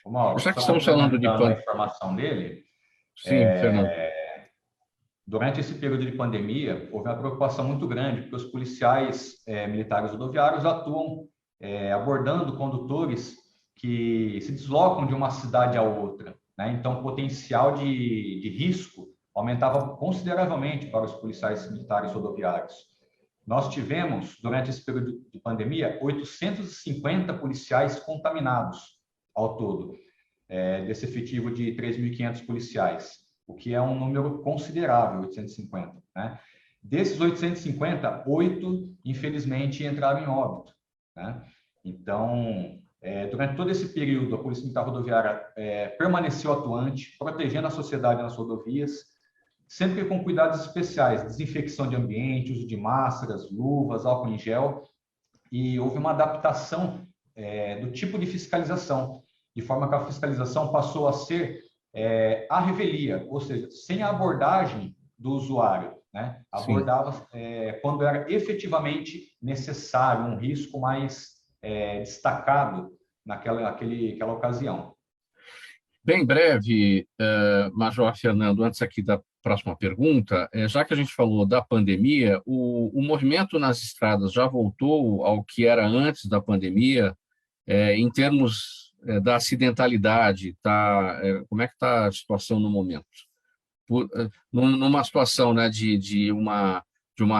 Mauro, Já que só estamos falando de complementando a informação dele, Sim, Fernando. durante esse período de pandemia, houve uma preocupação muito grande, porque os policiais militares rodoviários atuam abordando condutores que se deslocam de uma cidade a outra, né? Então, o potencial de risco aumentava consideravelmente para os policiais militares rodoviários. Nós tivemos, durante esse período de pandemia, 850 policiais contaminados ao todo, desse efetivo de 3.500 policiais, o que é um número considerável, 850. Né? Desses 850, 8, infelizmente, entraram em óbito. Né? Então, durante todo esse período, a Polícia Militar Rodoviária permaneceu atuante, protegendo a sociedade nas rodovias, sempre com cuidados especiais, desinfecção de ambiente, uso de máscaras, luvas, álcool em gel, e houve uma adaptação do tipo de fiscalização, de forma que a fiscalização passou a ser à revelia, ou seja, sem a abordagem do usuário, né? Abordava quando era efetivamente necessário, um risco mais destacado naquela ocasião. Bem breve, Major Fernando, antes aqui da próxima pergunta, já que a gente falou da pandemia, o movimento nas estradas já voltou ao que era antes da pandemia, em termos da acidentalidade, como é que está a situação no momento? Numa situação, né, de uma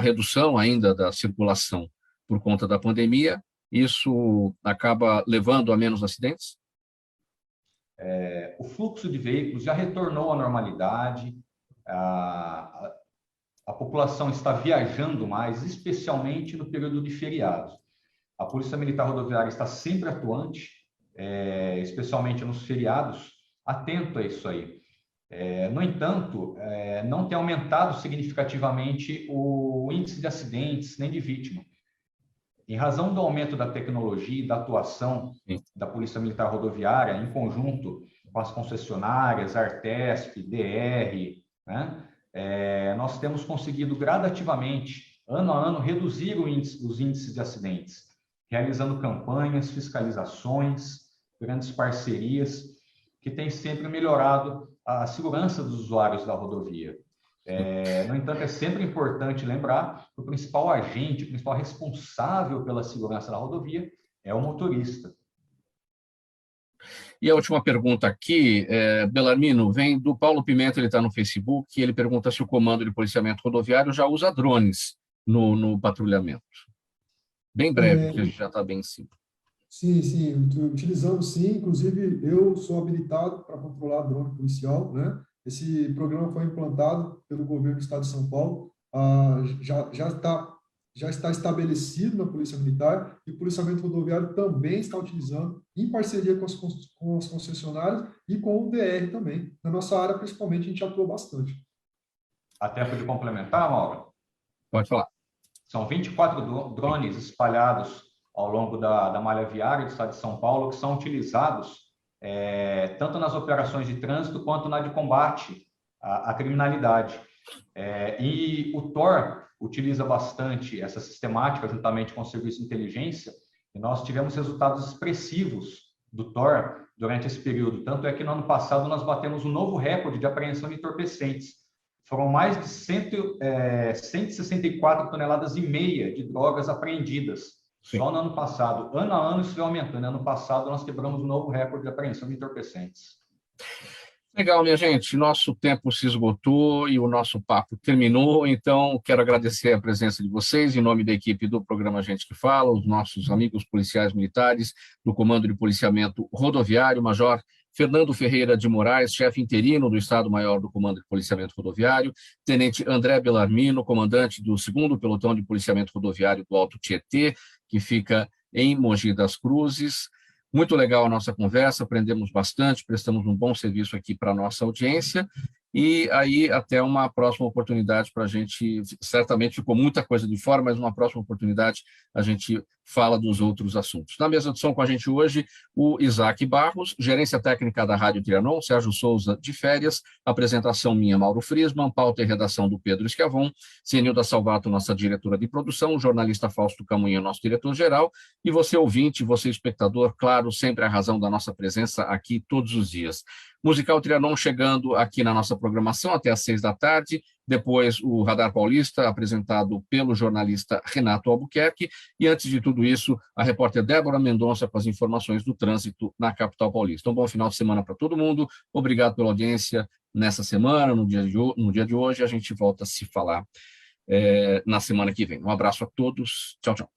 redução ainda da circulação por conta da pandemia, isso acaba levando a menos acidentes? O fluxo de veículos já retornou à normalidade, a população está viajando mais, especialmente no período de feriados. A Polícia Militar Rodoviária está sempre atuante, especialmente nos feriados, atento a isso aí. No entanto, não tem aumentado significativamente o índice de acidentes nem de vítima. Em razão do aumento da tecnologia e da atuação da Polícia Militar Rodoviária, em conjunto com as concessionárias, Artesp, DR, né, nós temos conseguido gradativamente, ano a ano, reduzir os índices de acidentes, realizando campanhas, fiscalizações, grandes parcerias, que têm sempre melhorado a segurança dos usuários da rodovia. No entanto, é sempre importante lembrar que o principal agente, o principal responsável pela segurança da rodovia é o motorista. E a última pergunta aqui, Bellarmino, vem do Paulo Pimenta, ele está no Facebook, e ele pergunta se o Comando de Policiamento Rodoviário já usa drones no patrulhamento. Bem breve, porque a gente já está bem em cima. Sim, utilizamos sim, inclusive eu sou habilitado para controlar drone policial, né? Esse programa foi implantado pelo governo do Estado de São Paulo, já está estabelecido na Polícia Militar, e o policiamento rodoviário também está utilizando, em parceria com as concessionárias e com o DR também. Na nossa área, principalmente, a gente atua bastante. Há tempo de complementar, Mauro? Pode falar. São 24 drones espalhados ao longo da malha viária do Estado de São Paulo, que são utilizados tanto nas operações de trânsito quanto na de combate à criminalidade. E o TOR utiliza bastante essa sistemática, juntamente com o Serviço de Inteligência, e nós tivemos resultados expressivos do TOR durante esse período. Tanto é que no ano passado nós batemos um novo recorde de apreensão de entorpecentes. Foram mais de 164 toneladas e meia de drogas apreendidas. Sim. Só no ano passado. Ano a ano isso vem aumentando. Ano passado nós quebramos um novo recorde de apreensão de entorpecentes. Legal, minha gente. Nosso tempo se esgotou e o nosso papo terminou. Então, quero agradecer a presença de vocês, em nome da equipe do programa Gente que Fala, os nossos amigos policiais militares do Comando de Policiamento Rodoviário, Major Fernando Ferreira de Moraes, chefe interino do Estado-Maior do Comando de Policiamento Rodoviário, Tenente André Bellarmino, comandante do 2º Pelotão de Policiamento Rodoviário do Alto Tietê, que fica em Mogi das Cruzes. Muito legal a nossa conversa, aprendemos bastante, prestamos um bom serviço aqui para a nossa audiência E aí, até uma próxima oportunidade para a gente, certamente ficou muita coisa de fora, mas uma próxima oportunidade a gente fala dos outros assuntos. Na mesa de som com a gente hoje, o Isaac Barros, gerência técnica da Rádio Trianon, Sérgio Souza de férias, apresentação minha, Mauro Friesman, pauta e redação do Pedro Esquiavon, Zenilda Salvato, nossa diretora de produção, o jornalista Fausto Camunha, nosso diretor-geral, e você ouvinte, você espectador, claro, sempre a razão da nossa presença aqui todos os dias. Musical Trianon chegando aqui na nossa programação até às 6 da tarde, depois o Radar Paulista, apresentado pelo jornalista Renato Albuquerque, e antes de tudo isso, a repórter Débora Mendonça com as informações do trânsito na capital paulista. Um bom final de semana para todo mundo, obrigado pela audiência nessa semana, no dia de hoje, a gente volta a se falar na semana que vem. Um abraço a todos, tchau, tchau.